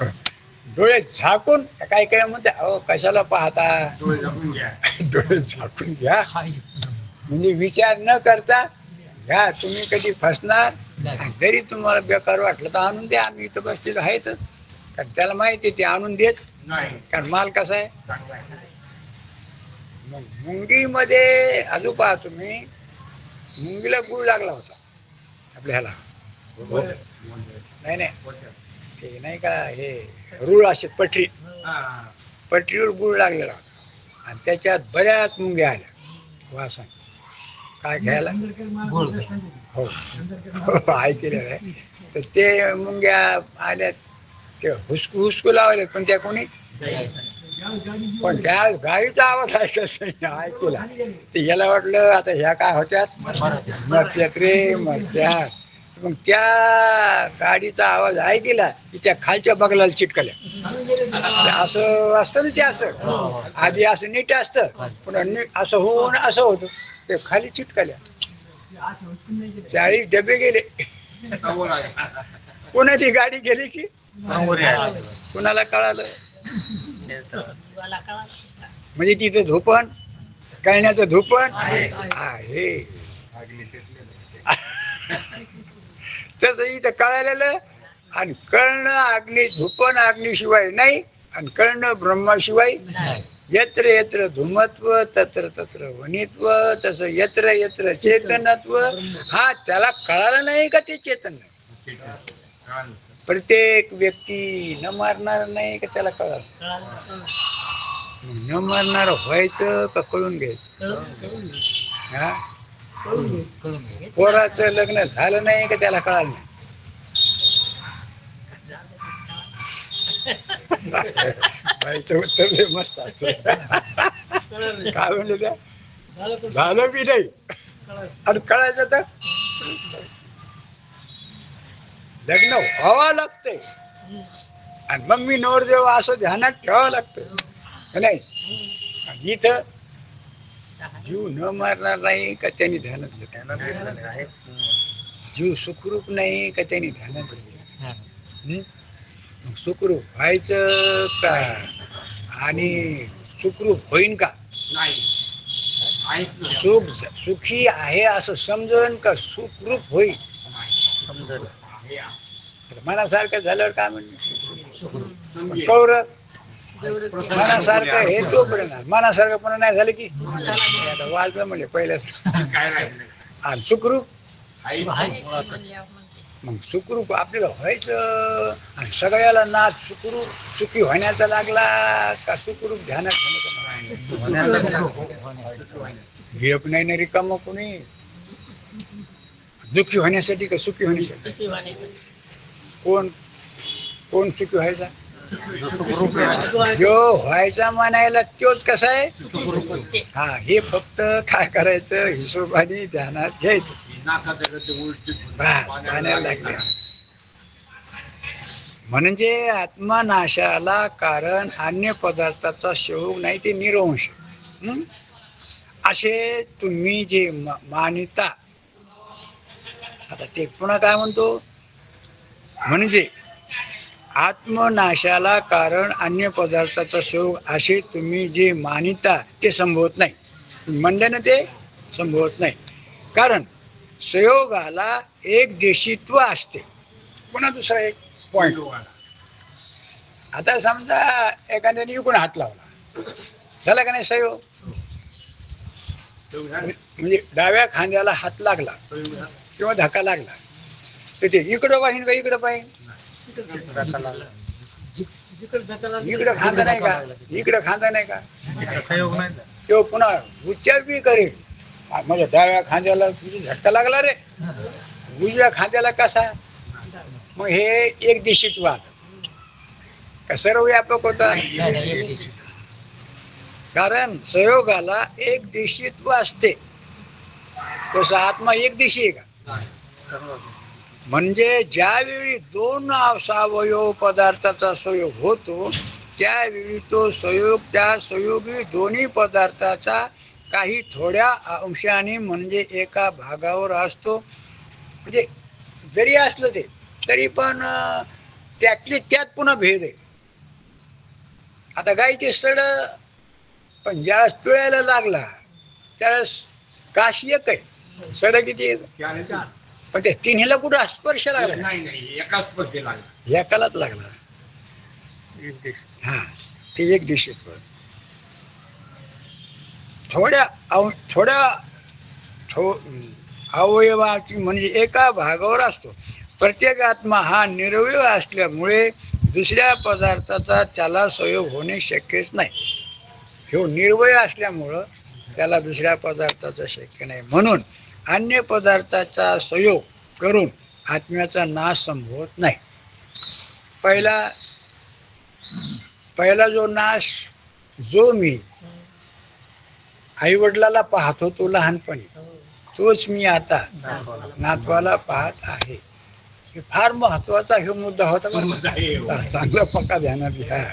डोळे झाकून काय काय म्हणते, अहो कशाला पाहता, डोळे झाकून घ्या. म्हणजे विचार न करता घ्या. तुम्ही कधी फसणार जरी तुम्हाला बेकार वाटलं तर आणून द्या, आम्ही इथं बसलेलो आहेतच. कारण त्याला माहिती आहे ते आणून देत नाही, कारण माल कसा आहे. मग मुंगीमध्ये अजून पहा तुम्ही, मुंगीला गुळ लागला होता आपल्या ह्याला, नाही नाही ते नाही का, हे रूळ असे पटरी, पटरीवर गुळ लागलेला होता आणि त्याच्यात बऱ्याच मुंग्या आल्या वासा. काय घ्यायला हो ऐकलेलं आहे. तर ते मुंग्या आल्या, ते हुसकू हुसकू लावले, पण त्या कोणी, पण त्या गाडीचा आवाज ऐकला. ते याला वाटलं आता ह्या काय होत्यात, मरत्यात रे मरत्यात. मग त्या गाडीचा आवाज ऐकला की त्या खालच्या बगलाला चिटकल्या. असं असतं ना ते, असं आधी असं नीट असतं, पण असं होऊन असं होतं, ते खाली चिटकल्या. 40 डबे गेले. कोणाची गाडी गेली की कुणाला कळालं. म्हणजे तिथं धोपण कळण्याचं धोपण आहे. तसं इथं कळालेलं, आणि कळणं अग्नी, धुपण अग्नीशिवाय नाही, आणि कळणं ब्रह्माशिवाय. यत्र यत्र धुमत्व तत्र तत्र वनित्व. तसं यत्र यत्र चेतनत्व. हा त्याला कळालं नाही का ते चेतन नाही. प्रत्येक व्यक्ती न मारणार नाही का त्याला कळालं. न मारणार व्हायचं का कळून घ्यायचं. हा पोराचं लग्न झालं नाही का त्याला कळालं नाही. बाईचं उत्तर लय मस्त असतं. काय म्हणले त्या झालं बी नाही आणि कळायचं तर लग्न व्हावं लागतंय आणि मग मी नवरदेव असं ध्यानात ठेवावं लागतं का नाही. आणि इथं जीव न मारणार नाही का त्यांनी ध्यानात घेतलं आहे. जीव सुखरूप नाही का त्यांनी ध्यानात घेतलं. मग सुखरूप व्हायचं का आणि सुखरूप होईन का सुख सुखी आहे असं समजन का सुखरूप होईल समजन. मनासारखं झाल्यावर काय म्हणते कौर मनासारखं हे तोपर्यंत मनासारखं पण नाही झालं की वाजलं म्हणजे पहिल्याच आणि सुखरूप मग सुखरूप आपल्याला व्हायचं आणि सगळ्याला नाच सुखरूप सुखी होण्याचा लागला का सुखरूप ध्यानात घेप नाही ना रिकामं कोणी दुःखी होण्यासाठी का सुखी होण्यासाठी कोण कोण सुखी व्हायचा जो व्हायचा म्हणायला तोच कसा आहे. हा हे फक्त काय करायचं हिशोबाने ध्यानात घ्यायचं. म्हणजे आत्मनाशाला कारण अन्य पदार्थाचा शोक नाही ते निरंश. असे तुम्ही जे मानिता आता ते पुन्हा काय म्हणतो म्हणजे आत्मनाशाला कारण अन्य पदार्थाचा शोक असे तुम्ही जे मानिता ते संभवत नाही. म्हणले ना ते संभवत नाही कारण संयोगाला एक देशीत्व असते. पुन्हा दुसरा एक पॉइंट आता समजा एखाद्याने इकडून हात लावला झाला का नाही संयोग म्हणजे डाव्या खांद्याला हात लागला किंवा धक्का लागला तर ते इकडं पाहिजे का इकडं पाहिजे इकडं खांदा नाही का इकडं खांदा नाही का तो पुन्हा उच्चार बी करेल म्हणजे डाव्या खांद्याला झटका लागला रे उजव्या खांद्याला कसा मग हे एक दिशेत वाद का सर्व व्यापक होता कारण संयोगाला एक दिशेत्व असते. तसा आत्मा एक दिशी आहे का म्हणजे ज्यावेळी दोन अवयव पदार्थाचा संयोग होतो त्यावेळी तो संयोग त्या संयोगी दोन्ही पदार्थाचा काही थोड्या अंशाने म्हणजे एका भागावर असतो. म्हणजे जरी असलं ते तरी पण त्यातले त्यात पुन्हा भेद आहे. आता गायचे सड पण ज्यावेळेस पिळायला लागला त्यावेळेस काशी एक आहे सड किती पण त्या तिन्हीला कुठं स्पर्श लागला एकालाच लागला हा ते एक दिशेत थोड्या अवयवाची म्हणजे एका भागावर असतो. प्रत्येक आत्मा हा निरवय असल्यामुळे दुसऱ्या पदार्थाचा त्याला संयोग होणे शक्यच नाही. ह्यो निर्वय असल्यामुळं त्याला दुसऱ्या पदार्थाचा शक्य नाही. म्हणून अन्य पदार्थाचा संयोग करून आत्म्याचा नाश संभवत नाही. पहिला जो नाश जो मी आई वडिलाला पाहत होतो लहानपणी तोच मी आता नातवाला पाहत आहे. फार महत्वाचा हे मुद्दा होता. चांगला पक्का ध्यानात घ्या.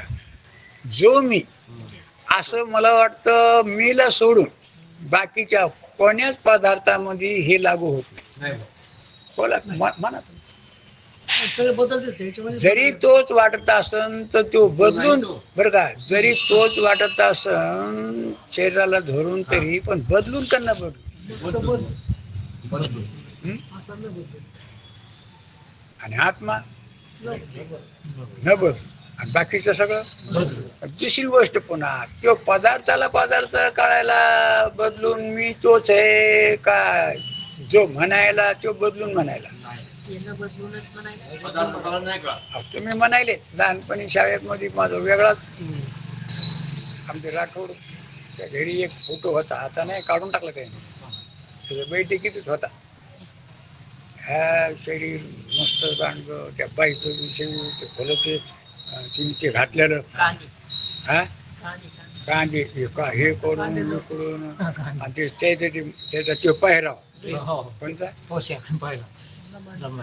जो मी असं मला वाटतं मीला सोडून बाकीच्या कोण्याच पदार्थामध्ये हे लागू होत नाही. बोला म्हणा जरी तोच वाटत असन तर तो बदलून बरं का जरी तोच वाटत असन शरीराला धरून तरी पण बदलून का न बदलू आणि आत्मा न बदलू आणि बाकीचं सगळं दुसरी गोष्ट पुन्हा तो पदार्थाला पदार्थ कळायला बदलून मी तोच आहे का जो म्हणायला तो बदलून म्हणायला तुम्ही म्हणायले लहानपणी शाळेमध्ये माझा वेगळाच आमचे राठोड त्या घरी एक फोटो होता आता नाही काढून टाकला त्याने बैठकीतच होता. ह्या शरीर मस्त गाणग त्या बाईचं विषयी ते भलं ते तिने ते घातलेलं हा कांदे हे करून करून आणि त्याचा तो पायराव कोणता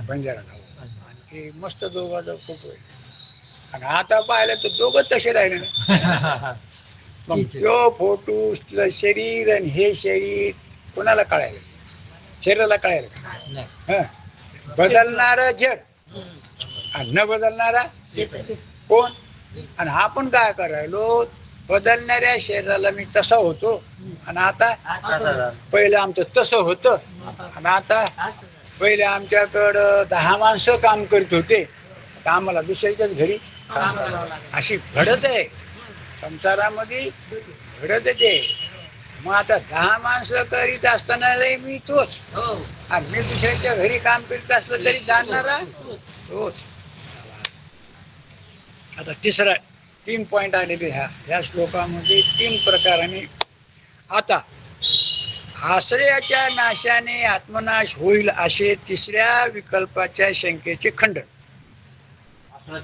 बंजारा आणि ते मस्त दोघांचा खूप वेळ. आणि आता पाहिलं तर दोघं तसे राहिले ना. मग तो फोटो शरीर आणि हे शरीर कोणाला कळायला? शरीराला कळायला का? बदलणार जग आणि न बदलणारा कोण? आणि आपण काय करायलो? बदलणाऱ्या शरीराला मी तसा होतो आणि आता पहिलं आमचं तसं होतं आणि आता पहिले आमच्याकडं 10 माणसं काम करत होते तर आम्हाला दुसऱ्याच्याच घरी अशी घडत आहे संसारामध्ये घडत येते. मग आता 10 माणसं करीत असताना मी तोच आणि मी दुसऱ्याच्या घरी काम करीत असलं तरी जाणणारा तोच. आता तिसरा 3 पॉइंट आलेले ह्या श्लोकामध्ये 3 प्रकाराने. आता आश्रयाच्या नाशाने आत्मनाश होईल असे तिसऱ्या विकल्पाच्या शंकेचे खंडन.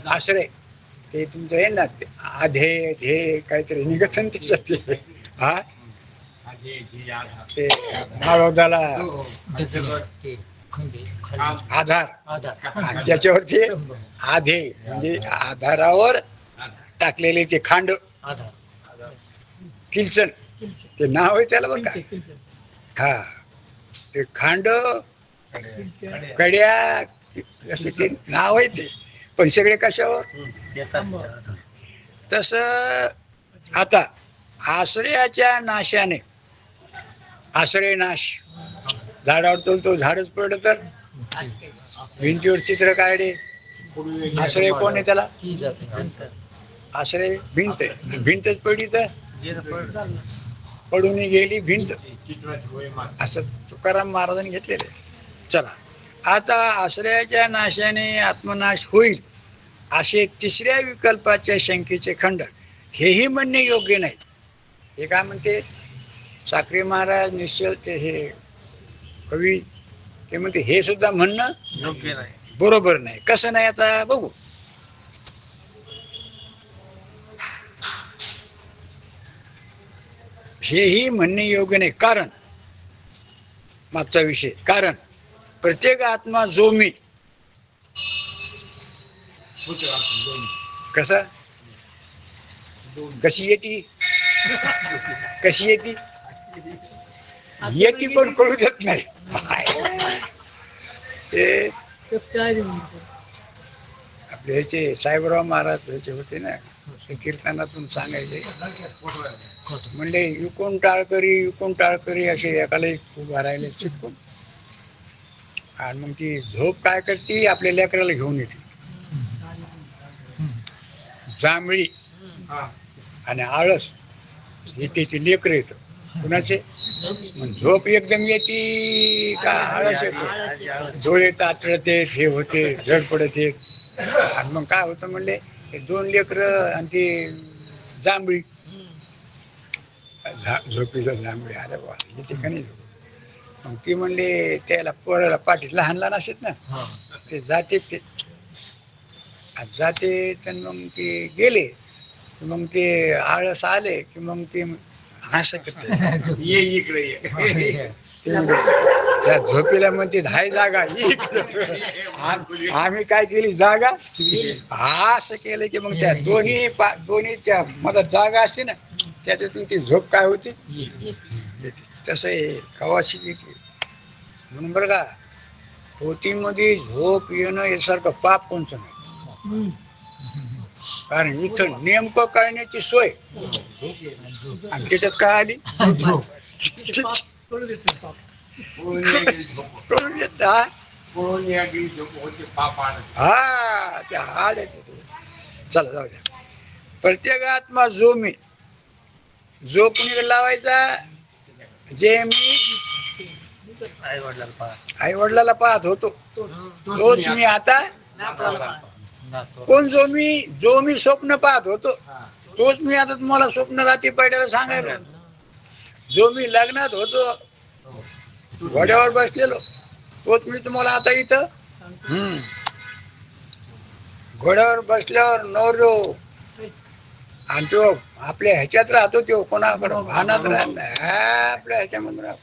आश्रय ते तुमचं आहे ना आधे धे काहीतरी निघत त्याच्यात हा ते माळवदाला आधार त्याच्यावरती आधे म्हणजे आधारावर टाकलेले ते खांड किलचण ते नाव आहे त्याला बरं का. हा ते खांड कड्या असे ते नाव आहे ते पण सगळे कशावर. तस आता आश्रयाच्या नाशाने आश्रय नाश झाडावर तो झाडच पडलं तर भिंतीवर चित्र काढले आश्रय कोण आहे त्याला? आश्रय भिंत आहे. भिंतच पडली तर पडून गेली भिंत असं तुकाराम महाराजांनी घेतलेले. चला आता आश्रयाच्या नाशाने आत्मनाश होईल असे तिसऱ्या विकल्पाच्या शंकेचे खंडन हेही म्हणणे योग्य नाही. हे काय म्हणते साखरे महाराज निश्चल ते हे कवी ते म्हणते हे सुद्धा म्हणणं योग्य नाही, बरोबर नाही. कसं नाही आता बघू. हेही म्हणणे योग्य नाही कारण मागचा विषय कारण प्रत्येक आत्मा जो मी कसा कशी येते कशी येते येते पण कळू देत नाही. ते आपले ह्याचे साहेबराव महाराज ह्याचे होते ना ते कीर्तनातून सांगायचे म्हणले युकोण टाळकरी असे एकाला उभा राहिले चिटकून आणि मग ती झोप काय करते आपल्या लेकराला घेऊन येते जांभळी आणि आळस हे त्याचे लेकर येत कुणाचे मग झोप एकदम येते का आळस येतो डोळे तातडते हे होते झडपडत येत आणि मग काय होतं म्हणले ते 2 लेकर आणि ती जांभळी झोपीचा जांभळी आल्या बा येते का नाही झोप. मग ती म्हणले त्याला पोराला पाठी लहान लहान असत ना ते जाते ते जाते तर मग ते गेले मग ते आळस आले की मग ते असं करते ये इकडे त्या झोपेला म्हणते हाय जागा आम्ही काय केली जागा असं केलं की मग त्या दोन्हीच्या मधात जागा असते ना त्याच्यातून ती झोप काय होती तसं आहे कवाची येते म्हणून बरं का पोतीमध्ये झोप येणं यासारखं पाप कोणचं नाही. कारण इथं नेमकं कळण्याची सोय आणि त्याच्यात काय आली हा त्या आले. चला जाऊ द्या. प्रत्येक आत्मा जो मी जो कुणी लावायचा जे मी आई वडिलाला पाहत होतो तोच मी आता कोण जो मी स्वप्न पाहत होतो तोच मी आता तुम्हाला स्वप्न रात्री पडल्याला सांगायला जो मी लग्नात होतो घोड्यावर बसलेलो तोच मी तुम्हाला आता इथं घोड्यावर बसल्यावर नवरो आणि तो आपल्या ह्याच्यात राहतो तो कोणाकडे भानात राहत नाही आपल्या ह्याच्यामध्ये राहतो.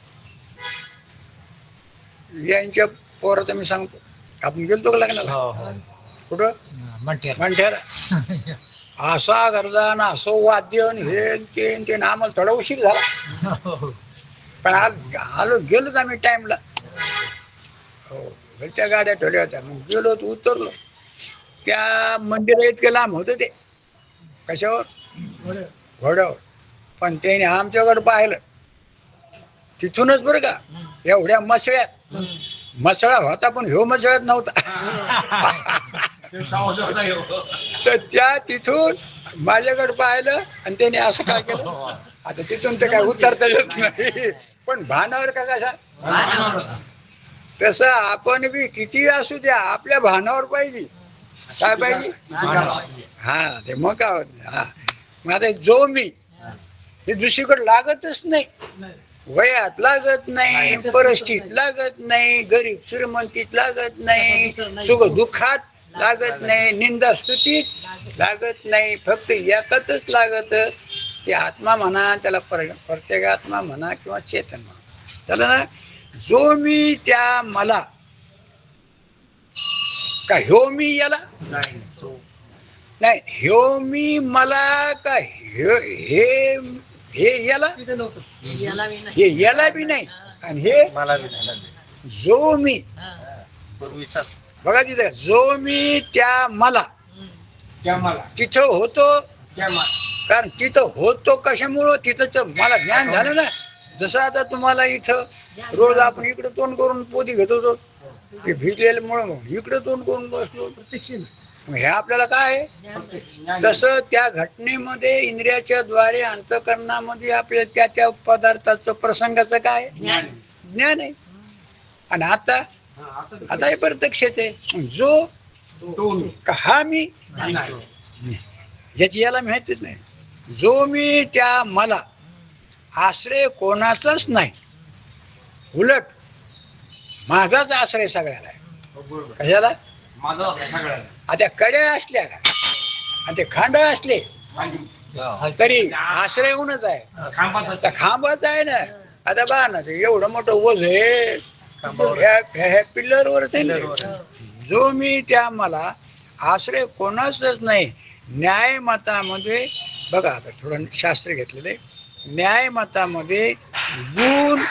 यांच्या पोराचं मी सांगतो आपण गेलतो का लग्नाला कुठं म्हणत्याला असा गरजा ना असं वाद्य हे ते आम्हाला थोडा उशीर झाला पण आज आलो गेलोच आम्ही टाइमला. हो घरच्या गाड्या ठेवल्या होत्या मग गेलो तर उतरलो त्या मंदिरा इतके लांब होतं ते कशावर घोड्यावर पण त्याने आमच्याकडे पाहिलं तिथूनच बरं का एवढ्या मसळ्यात मसळा होता पण ह्यो मसळ्यात नव्हता तर त्या तिथून माझ्याकडे पाहिलं आणि त्याने असं काय केलं आता तिथून तर काय उतरता येत नाही पण भानावर का कसा तसं आपण बी किती असू द्या आपल्या भानावर पाहिजे काय पाहिजे हा ते मग काय होत नाही. हा मग आता जो मी हे दुसरीकडे लागतच नाही वयात लागत नाही परिस्थितीत लागत नाही गरीब श्रीमंतीत लागत नाही सुख दुःखात लागत नाही निंदा स्तुतीत लागत नाही फक्त एकच लागत ते आत्मा म्हणा त्याला प्रत्येक आत्मा म्हणा किंवा चेतन म्हणा त्याला ना जो मी त्या मला का ह्यो मी याला नाही ह्यो मी मला का हे हे याला हे याला बी नाही आणि हे जो मी बघा तिथे जो मी त्या मला तिथं होतो कारण तिथं होतो कशामुळं तिथं मला ज्ञान झालं ना जसं आता तुम्हाला इथं रोज आपण इकडे तोंड करून पोती घेत होतो ते भिजलेल्यामुळं इकडे तोंड करून बसलो हे आपल्याला काय आहे तसं त्या घटनेमध्ये इंद्रियाच्या द्वारे अंतःकरणामध्ये आपल्या त्या त्या पदार्थाचं प्रसंगाचं काय ज्ञान आहे आणि आता हे प्रत्यक्षच आहे जो का हा मी याची याला माहितीच नाही जो मी त्या मला आश्रय कोणाचाच नाही उलट माझाच आश्रय सगळ्याला आहे कशाला आता कड्या असल्या का आणि ते खांड असले तरी आश्रय होऊनच आहे खांबाच आहे ना आता बघा ना ते एवढं मोठं ओझ हे पिल्लर वर जो मी त्या मला आश्रय कोणाचाच नाही न्यायमतामध्ये बघा आता थोडं शास्त्र घेतलेलं आहे न्यायमतामध्ये गुण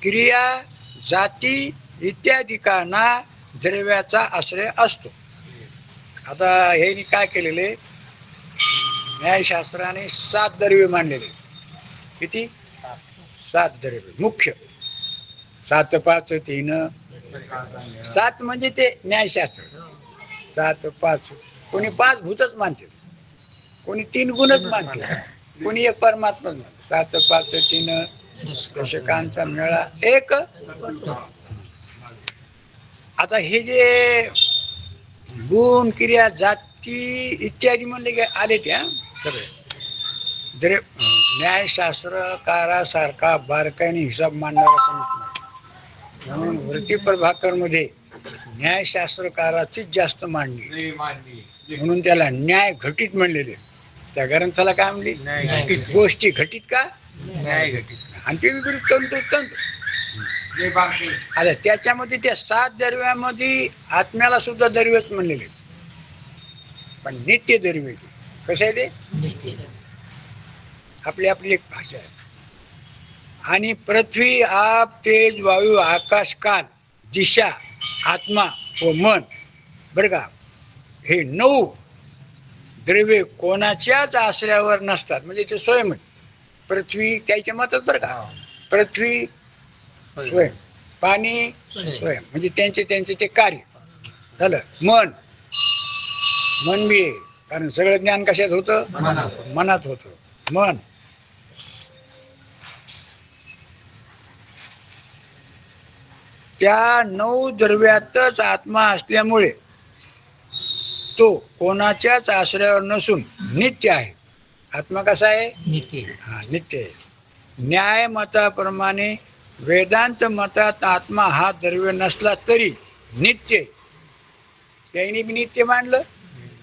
क्रिया जाती इत्यादिकांना द्रव्याचा आश्रय असतो. आता हे काय केलेले न्यायशास्त्राने 7 द्रव्य मांडलेले किती 7 द्रव्य मुख्य 7 5 3 7 म्हणजे ते न्यायशास्त्र 7 5 कोणी 5 भूतच मानते कोणी 3 गुणच मानते कोणी एक परमात्मा 7 5 3 दशकांचा मेळा एक. आता हे जे गुण क्रिया जाती इत्यादी म्हणले की आले त्या सगळे न्यायशास्त्रकारासारखा बारकाईने हिसाब मांडणारा कोणीच नाही म्हणून वृत्ती प्रभाकर मध्ये न्यायशास्त्रकाराचीच जास्त मांडली म्हणून त्याला न्याय घटित म्हणलेले त्या ग्रंथाला काय म्हणली गोष्टी घटित का न्याय घटित आणि ते विपरीत तंतु आता त्याच्यामध्ये त्या 7 द्रव्यामध्ये आत्म्याला सुद्धा द्रव्यच म्हणलेले पण नित्य द्रव्य कसं आहे ते आपली आपली एक भाषा आहे आणि पृथ्वी आप तेज वायू आकाश काल दिशा आत्मा व मन बरं का हे 9 द्रव्ये कोणाच्याच आश्रयावर नसतात म्हणजे ते स्वयं पृथ्वी त्याच्या मतात बरं का पृथ्वी स्वयं पाणी स्वयं म्हणजे त्यांचे ते कार्य झालं मन बी कारण सगळं ज्ञान कशात होतं मनात होतं मन त्या 9 द्रव्यातच आत्मा असल्यामुळे तो कोणाच्याच आश्रयावर नसून नित्य आहे. आत्मा कसा आहे नित्य आहे. न्याय मताप्रमाणे वेदांत मतात आत्मा हा द्रव्य नसला तरी नित्य आहे. त्यांनी बी नित्य मांडलं.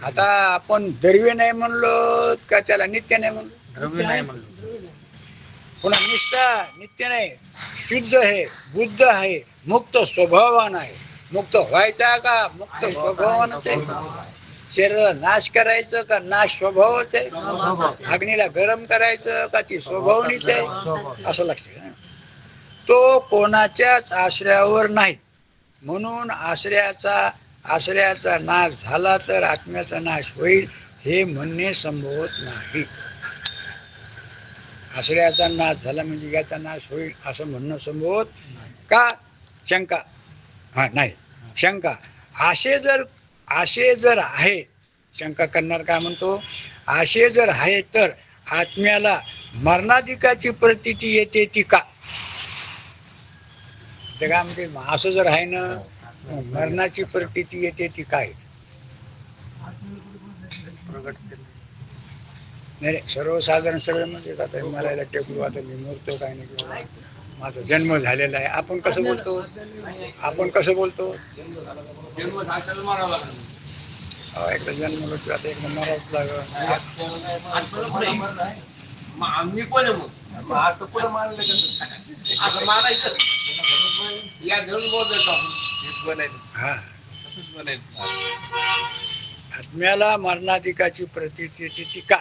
आता आपण द्रव्य नाही म्हणलो का त्याला नित्य नाही म्हणलो? द्रव्य नाही म्हणलो. पुन्हा निष्ठा नित्य नाही, शुद्ध आहे, बुद्ध आहे, मुक्त स्वभावान आहे. मुक्त व्हायचा का मुक्त स्वभावानच आहे? शरीराला नाश करायचं का नाश स्वभावच आहे? अग्नीला गरम करायचं का ती स्वभावनीच आहे? असं लक्षात घ्या. तो कोणाच्याच आश्रयावर नाही. म्हणून आश्रयाचा नाश झाला तर आत्म्याचा नाश होईल हे म्हणणे संभवत नाही. आश्रयाचा नाश झाला म्हणजे याचा नाश होईल असं म्हणणं संभवत का? शंका हा नाही. शंका आशे जर आहे, शंका करणार काय म्हणतो, आशे जर आहे तर आत्म्याला मरणाधिकाची प्रतीती येते ती का? ते काय म्हणते, असं जर आहे ना मरणाची प्रतीती येते ती काय? नाही सर्वसाधारण सगळे म्हणजे आता मरायला टेकू, आता मी मरतो काय नाही, माझा जन्म झालेला आहे. आपण कसं बोलतो? एकदा जन्मलो की आता एकदा मरावंच आम्ही कोण आहे मग असं पुढे मानलं कसं मानायचं या घेऊन बोलायचं. हा, आत्म्याला मरणाधिकाची प्रतीती येते का?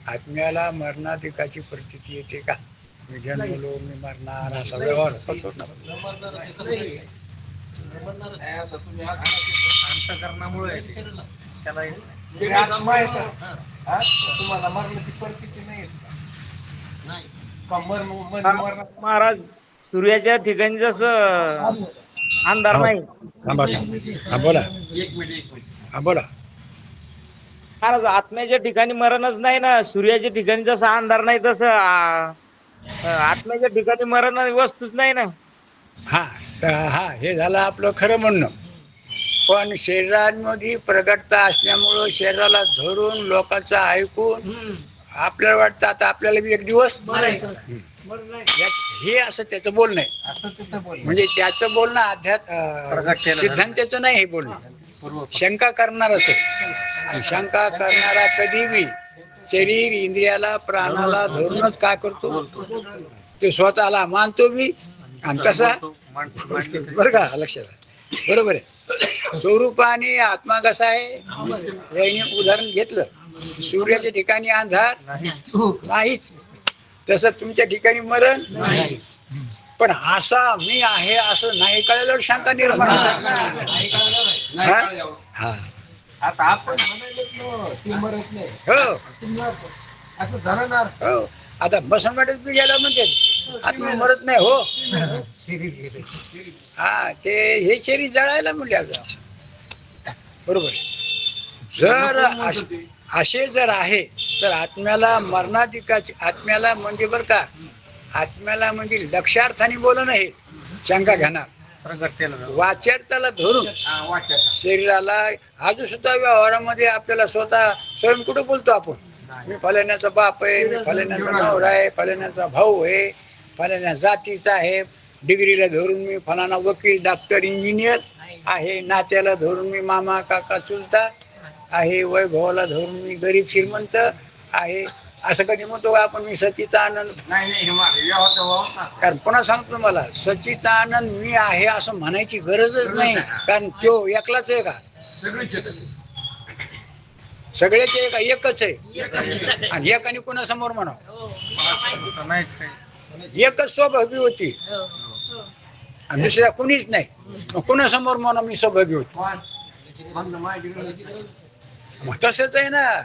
आत्म्याला मरणाधिकाची प्रतीती येते का? मी जन्मलो मी मरणार असा व्यवहार करतो ना. अंतकरणामुळे त्याला तुम्हाला मरणाची परिस्थिती नाही. महाराज, सूर्याच्या ठिकाणी जसं अंधार नाही, हा बोला. एक मिनिट हा बोला. महाराज आत्म्याच्या ठिकाणी मरणच नाही ना. सूर्याच्या ठिकाणी जसं अंधार नाही तसं आत्म्याच्या ठिकाणी मरण वस्तूच नाही ना. हा हे झालं आपलं खरं म्हणणं. पण शरीरामध्ये प्रगटता असल्यामुळं शरीराला धरून लोकांचं ऐकून आपल्याला वाटतं आता आपल्याला बी एक दिवस हे असं त्याचं बोलणं आहे. असं तिथं बोल म्हणजे त्याचं बोलणं सिद्धांताचं नाही हे बोलणं. शंका करणारच आहे. आणि शंका करणारा कधी बी शरीर इंद्रियाला प्राणाला धरूनच काय करतो? ते स्वतःला मानतो बी आणि कसा बरं का लक्षात आहे. बरोबर आहे. स्वरूपाने आत्मा कसा आहे याने उदाहरण घेतलं. सूर्याच्या ठिकाणी अंधार नाहीच, तसं तुमच्या ठिकाणी मरण नाही. पण असा मी आहे असं नाही कळल्यावर शंका निर्माण होतात ना. हा आता आपण ते मरत नाही. हो असं जाणार. हो. आता बसन वाटत बी गेला म्हणजे आत्मा मरत नाही. हो हा ते हे शरीर जळायला म्हणजे बरोबर. जर असे जर आहे तर आत्म्याला मरणाधिकाची, आत्म्याला म्हणजे बरं का, आत्म्याला म्हणजे लक्षार्थाने बोलणं हे शंका घेणार. वाच्यार्थाला धरून शरीराला आज सुद्धा व्यवहारामध्ये आपल्याला स्वतः स्वयं कुठं बोलतो आपण, मी फलाण्याचा बाप आहे, मी फलाण्याचा नवरा आहे, फलाण्याचा भाऊ आहे, फलाण्या जातीचा आहे. डिग्रीला धरून मी फलाना वकील डॉक्टर इंजिनियर आहे. नात्याला धरून मी मामा काका चुलता आहे. वैभवाला धरून मी गरीब श्रीमंत आहे. असं कधी म्हणतो आपण मी सच्चिदानंद नाही. कारण पुन्हा सांगतो मला सच्चिदानंद मी आहे असं म्हणायची गरजच नाही. कारण तो एकलाच आहे का? सगळेच आहे का? एकच आहे. आणि एकाने कोणासमोर म्हणा एकच स्वभागी होती आणि दुसऱ्या कुणीच नाही. कोणासमोर म्हणा मी स्वभागी होती. मग तसंच आहे ना.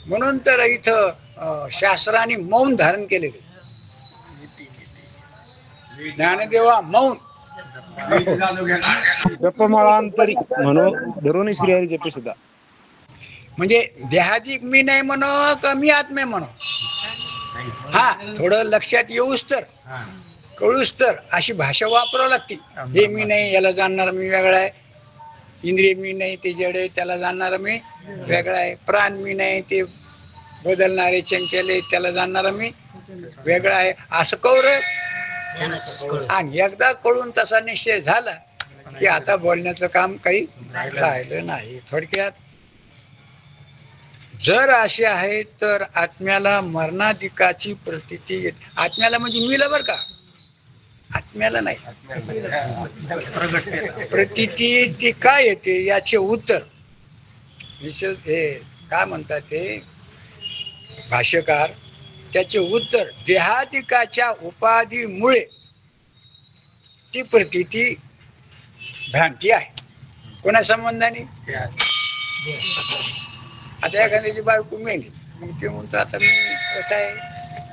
म्हणून तर इथं शास्त्राने मौन धारण केलेले. ज्ञानदेवा मौन जपमाळांतरी म्हणून धरून श्रीहरी जपे सुद्धा. म्हणजे देहाधिक मी नाही म्हणो का मी आत्मे म्हणो. हा थोडं लक्षात येऊस तर कळूस तर अशी भाषा वापरावं लागते. हे मी नाही याला जाणणार मी वेगळा आहे. इंद्रिय मी नाही ते जड आहे त्याला जाणणारा मी वेगळा आहे. प्राण मी नाही ते बदलणारे चंचल आहे त्याला जाणणारा मी वेगळा आहे. असं कौर आणि एकदा कळून तसा निश्चय झाला की आता बोलण्याचं काम काही राहिलं नाही. थोडक्यात जर असे आहे तर आत्म्याला मरणाधिकाची प्रतीती येते. आत्म्याला म्हणजे मिला बर का, आत्म्याला नाही. प्रतीती ती काय येते याचे उत्तर हे काय म्हणतात ते भाष्यकार, त्याचे उत्तर देहाधिकाच्या उपाधीमुळे ती प्रतीती भ्रांती आहे. कोणा संबंधाने? आता एखाद्याची बायको मेली, मग ते म्हणतो आता मी कसं आहे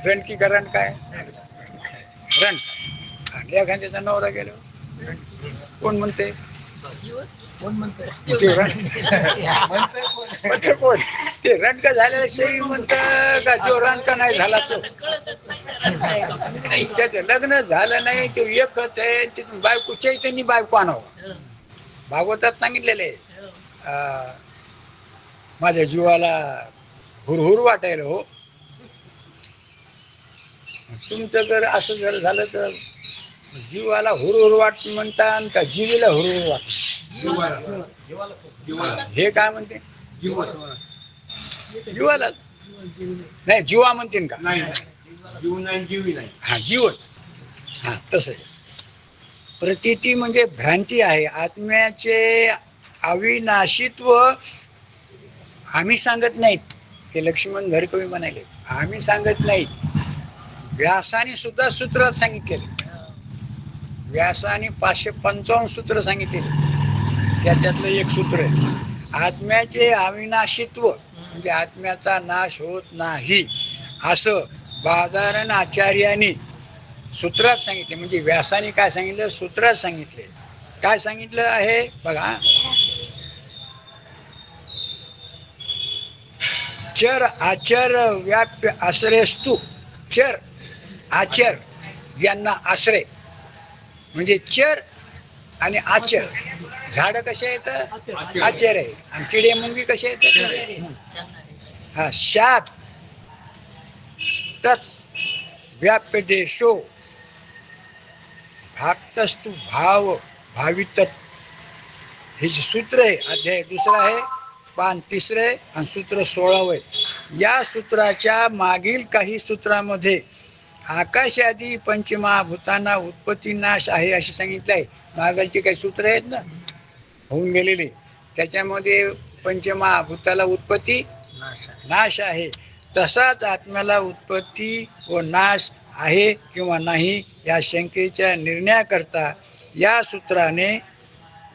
रण की करण काय रण. आणि एखाद्याचा नवरा गेलो कोण म्हणते कोण म्हणतंय? ते रण म्हणतंय कोण? म्हणतं कोण? ते रणका झालेलं शरीर म्हणतं का जो रणका नाही झाला तो? त्याचं लग्न झालं नाही तो एकच आहे. तिथून बायको चैतन्य बायको आणावं. भागवतात सांगितलेलं आहे माझ्या जीवाला हुरहुर वाटायला हो. तुमचं जर असं जर झालं तर जीवाला हुरहुर वाट म्हणतात का जीवीला हुरहुर वाट? हे काय म्हणते? जीवाला नाही, जीवा म्हणते का? हा जीवन. हा तसं प्रतीती म्हणजे भ्रांती आहे. आत्म्याचे अविनाशित्व आम्ही सांगत नाहीत. ते लक्ष्मण घरकवी म्हणाले आम्ही सांगत नाहीत. व्यासाने सुद्धा सूत्रात सांगितलेले. व्यासाने 555 सूत्र सांगितलेले. त्याच्यातलं एक सूत्र आहे आत्म्याचे अविनाशित्व म्हणजे आत्म्याचा नाश होत नाही असं बाजारण आचार्याने सूत्रात सांगितले. म्हणजे व्यासाने काय सांगितलं? सूत्रात सांगितले. काय सांगितलं आहे बघा, चर आचर व्याप्य आश्रयस्तु. चर आचर यांना आश्रय म्हणजे चर आणि आचर. झाड कसे आहेत? आचर आहे. आणि किडे मुंगी कसे आहेत? हा शात तत् व्याप्य देशो भाक्तस्तु भाव भावित. हे जे सूत्र आहे अध्याय 2 आहे, पान 3 आहे आणि सूत्र 16 आहे. या सूत्राच्या मागील काही सूत्रामध्ये आकाश आदी पंचमहाभूतांना उत्पत्ती नाश आहे असे सांगितले आहे. मागालचे काही सूत्र आहेत ना होऊन गेलेले, त्याच्यामध्ये पंचमहाभूताला उत्पत्ती नाश आहे. तसाच आत्म्याला उत्पत्ती व नाश आहे किंवा नाही या शंकेच्या निर्णयाकरता या सूत्राने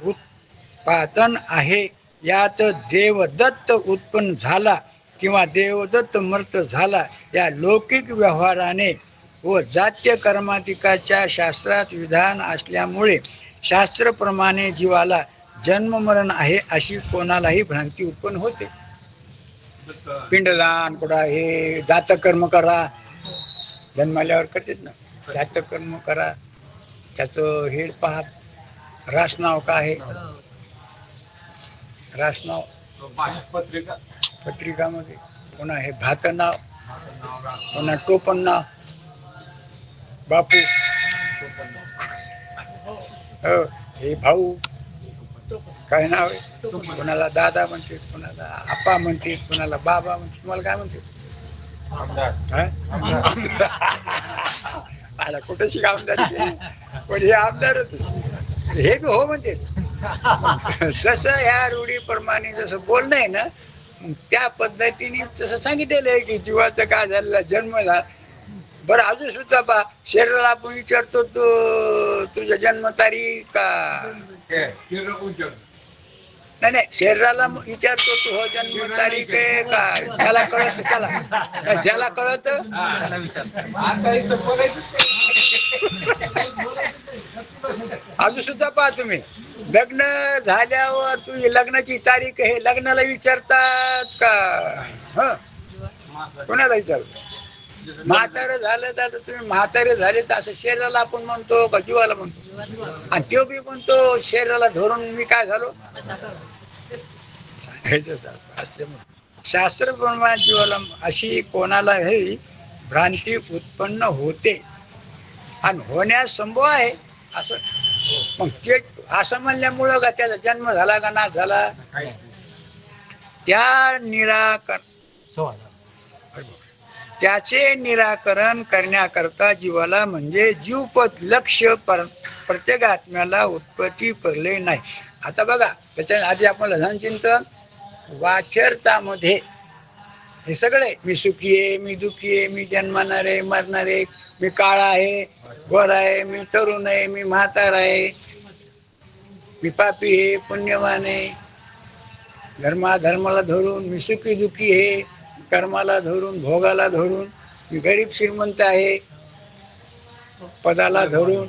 उत्पादन आहे. यात देवदत्त उत्पन्न झाला किंवा देवदत्त मृत झाला या लौकिक व्यवहाराने व जात्य कर्माधिकाच्या शास्त्रात विधान असल्यामुळे शास्त्रप्रमाणे जीवाला जन्म मरण आहे अशी कोणालाही भ्रांती उत्पन्न होते. पिंडदान कुठं हे जातकर्म करा, जन्माल्यावर करतात ना, जातकर्म करा. त्याचं हे पहा, रासनाव काय आहे? रासनाव पत्रिकामध्ये पुन्हा हे भात नाव, पुन्हा टोपण नाव बापू, हो हे भाऊ काय नाव आहे? कोणाला दादा म्हणते, कोणाला आप्पा म्हणते, कोणाला बाबा म्हणते. तुम्हाला काय म्हणते? आला कुठं शिका आमदार, पण हे आमदारच हे बी हो म्हणते. जसं ह्या रूढीप्रमाणे जसं बोलणं आहे ना त्या पद्धतीने तसं सांगितलेलं आहे की जीवाचं काय झालेला जन्म झाला. बरं अजून सुद्धा पा शरीराला आपण विचारतो तुझ्या जन्मतारीख का? नाही नाही, शरीराला विचारतो तू हो जन्मतारीख आहे का? त्याला कळत, त्याला ज्याला कळत अजून सुद्धा पहा तुम्ही लग्न झाल्यावर तुझी लग्नाची तारीख हे लग्नाला विचारतात का? ह कोणाला विचारतो? म्हातारं झालं तर तुम्ही म्हातारे झाले तर असं शरीराला आपण म्हणतो का जीवाला म्हणतो? आणि तो बी म्हणतो शरीराला धरून मी काय झालो. शास्त्रप्रमाणे जीवाला अशी कोणालाही भ्रांती उत्पन्न होते. आणि होण्यास संभव आहे असं. मग ते असं म्हणल्यामुळं का त्याचा जन्म झाला का नाश झाला? त्याचे निराकरण करण्याकरता जीवाला म्हणजे जीवपद लक्ष प्रत्येक आत्म्याला उत्पत्ती पडले नाही. आता बघा, त्याच्या आधी आपण लहान चिंतन वाचरतामध्ये हे सगळे, मी सुखी आहे, मी दुःखी आहे, मी जन्मणार आहे, मरणार आहे, मी काळा आहे, गोर आहे, मी तरुण आहे, मी म्हातार आहे, मी पापी आहे, पुण्यवान आहे, धर्माला धरून मी सुखी दुःखी आहे, कर्माला धरून, भोगाला धरून मी गरीब श्रीमंत आहे, पदाला धरून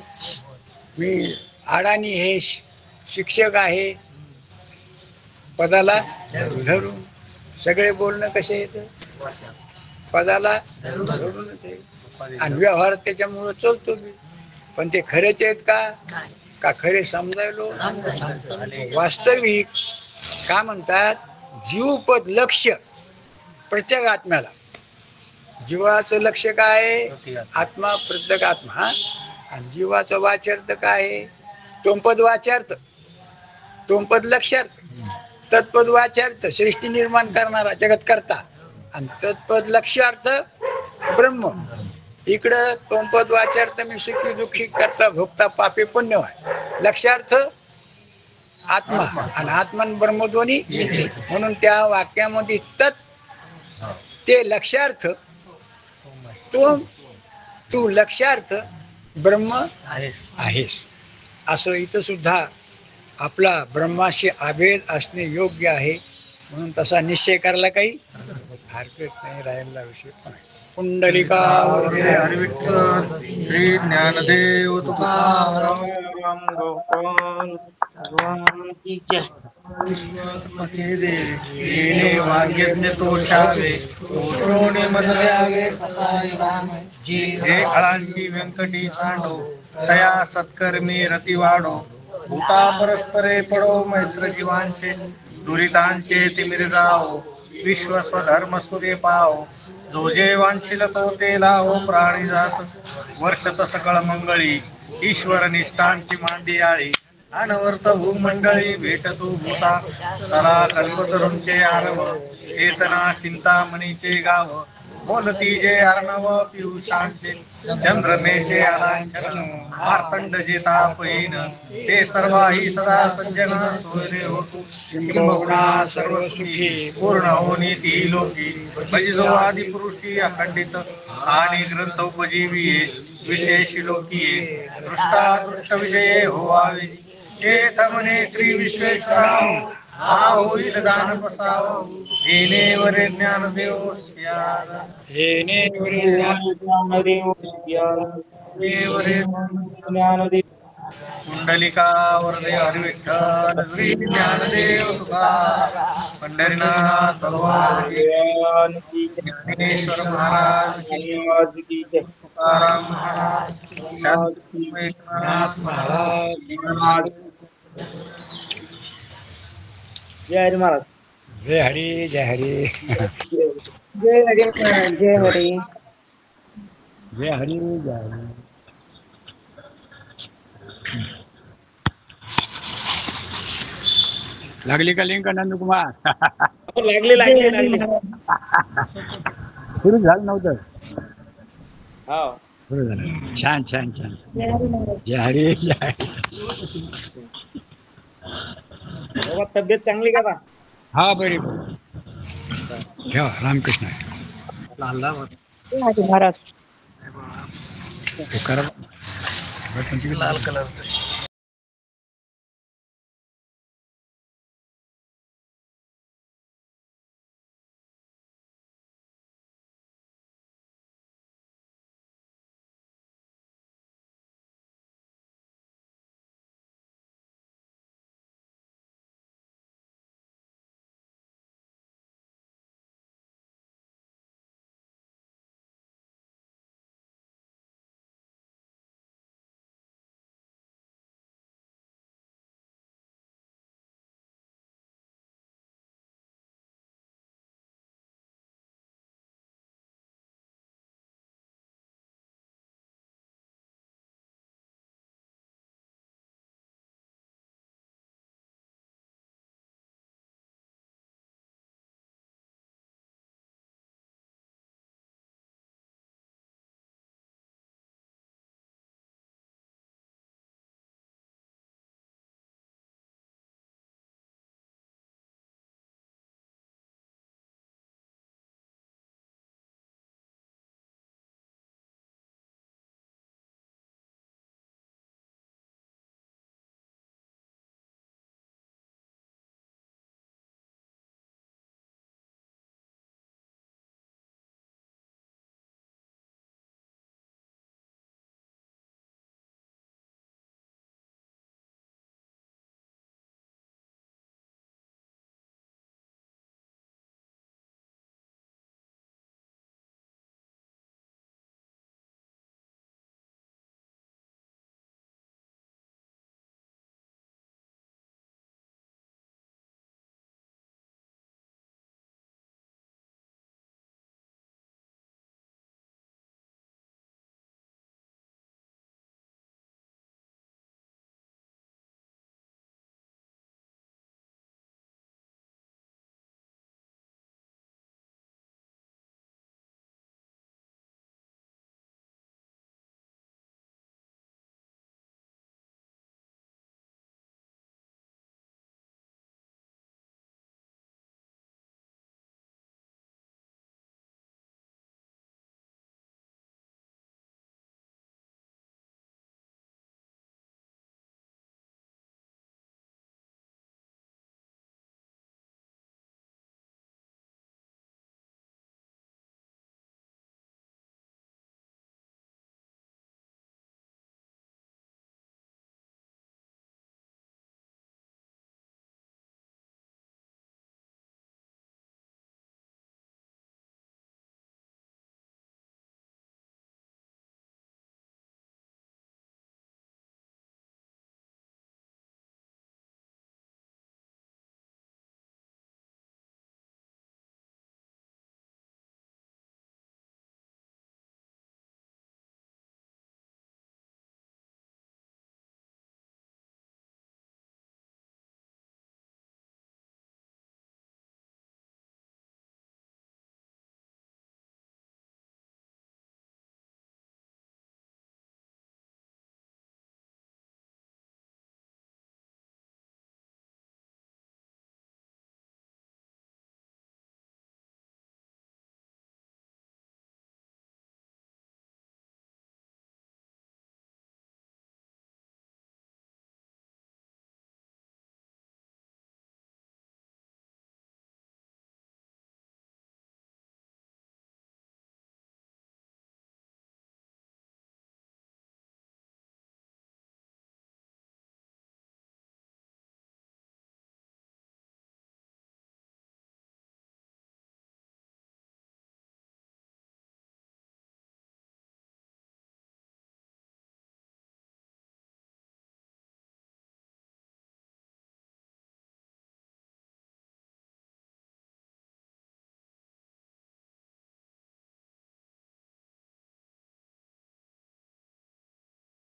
मी अडाणी आहे, शिक्षक आहे, पदाला धरून. सगळे बोलणं कसे येतं? पदाला धरूनच आहे. आणि व्यवहार त्याच्यामुळं चालतो बी. पण ते खरेच आहेत का खरे समजायलो? वास्तविक काय म्हणतात? जीवपद लक्ष प्रत्येक आत्म्याला. जीवाचं लक्ष काय आहे? आत्मा, प्रत्येक आत्मा. हा, आणि जीवाचं वाचार्थ काय आहे? तोंपद वाचार्थ, तोंपद लक्षार्थ, तत्पद वाचार्थ सृष्टी निर्माण करणारा जगत करता, आणि तत्पद लक्षार्थ ब्रह्म. इकडं तोंपद वाचार्थ मी सुखी दुःखी करता भोगता पापी पुण्यवान, लक्षार्थ आत्मा, आणि आत्मन ब्रह्म दोन्ही. म्हणून त्या वाक्यामध्ये तत् ते लक्षार्थ, तू लक्षार्थ ब्रह्म आहेस. असं इथं सुद्धा आपला ब्रह्माशी अभेद असणे योग्य आहे. म्हणून तसा निश्चय करायला काही हरकत नाही. राहिला विषय पण आहे. पुंडलिका हरी विठ्ठल श्री ज्ञानदेव तुकाराम येणे वाग्यज्ञ तोषावे तोषोने मन द्यावे जे फळांची व्यंकटी सांडो तया सत्कर्मी रती वाढो भूता परस्परे पडो मैत्र जीवांचे दुरितांचे तिमिर जाओ विश्व स्वधर्म सूर्य पाओ जो जे वांछिल तो ते लावो प्राणी जात वर्षत सकळ मंगळी ईश्वर निष्ठांची मांदियाळी अनवर्त भूमंडळी भेटतो भूता सरा कल्पतरूंचे आरव चेतना चिंतामणीचे गाव बोलती जे अर्णव पियुषांचे चंद्रमेचे आलांछन मार्तंड जे तापहीन ते सर्वाही सदा सज्जन सोयरे होतो किंबहुना सर्व सुखी पूर्ण होनी ती लोकी भजिजो आदि पुरुषी अखंडित आणि ग्रंथ उपजीविये विशेषी लोकीये दृष्टादृष्ट विजये होवावे तेथ म्हणे श्री विश्वेश्वराव हा होईल दान पसाव येणे वरे ज्ञानदेव कुंडलिका वरदे हरी विठ्ठल श्री ज्ञानदेव तुकाराम पंढरीनाथ भगवान की ज्ञानेश्वर महाराज की तुकाराम महाराज महाराज. जय हरी महाराज. जय हरी, जय हरी, जय हरी महाराज. जय हरी, जय हरी, जय हरी. लागली का लिंक नंदकुमार? लागली. सुरू झालं नव्हतं. हो. सुरू झालं. छान. जय हरी, जय हरी. तब्येत चांगली का बा? हा, बरी. ठेवा. रामकृष्ण. महाराज. करा लाल कलरचं.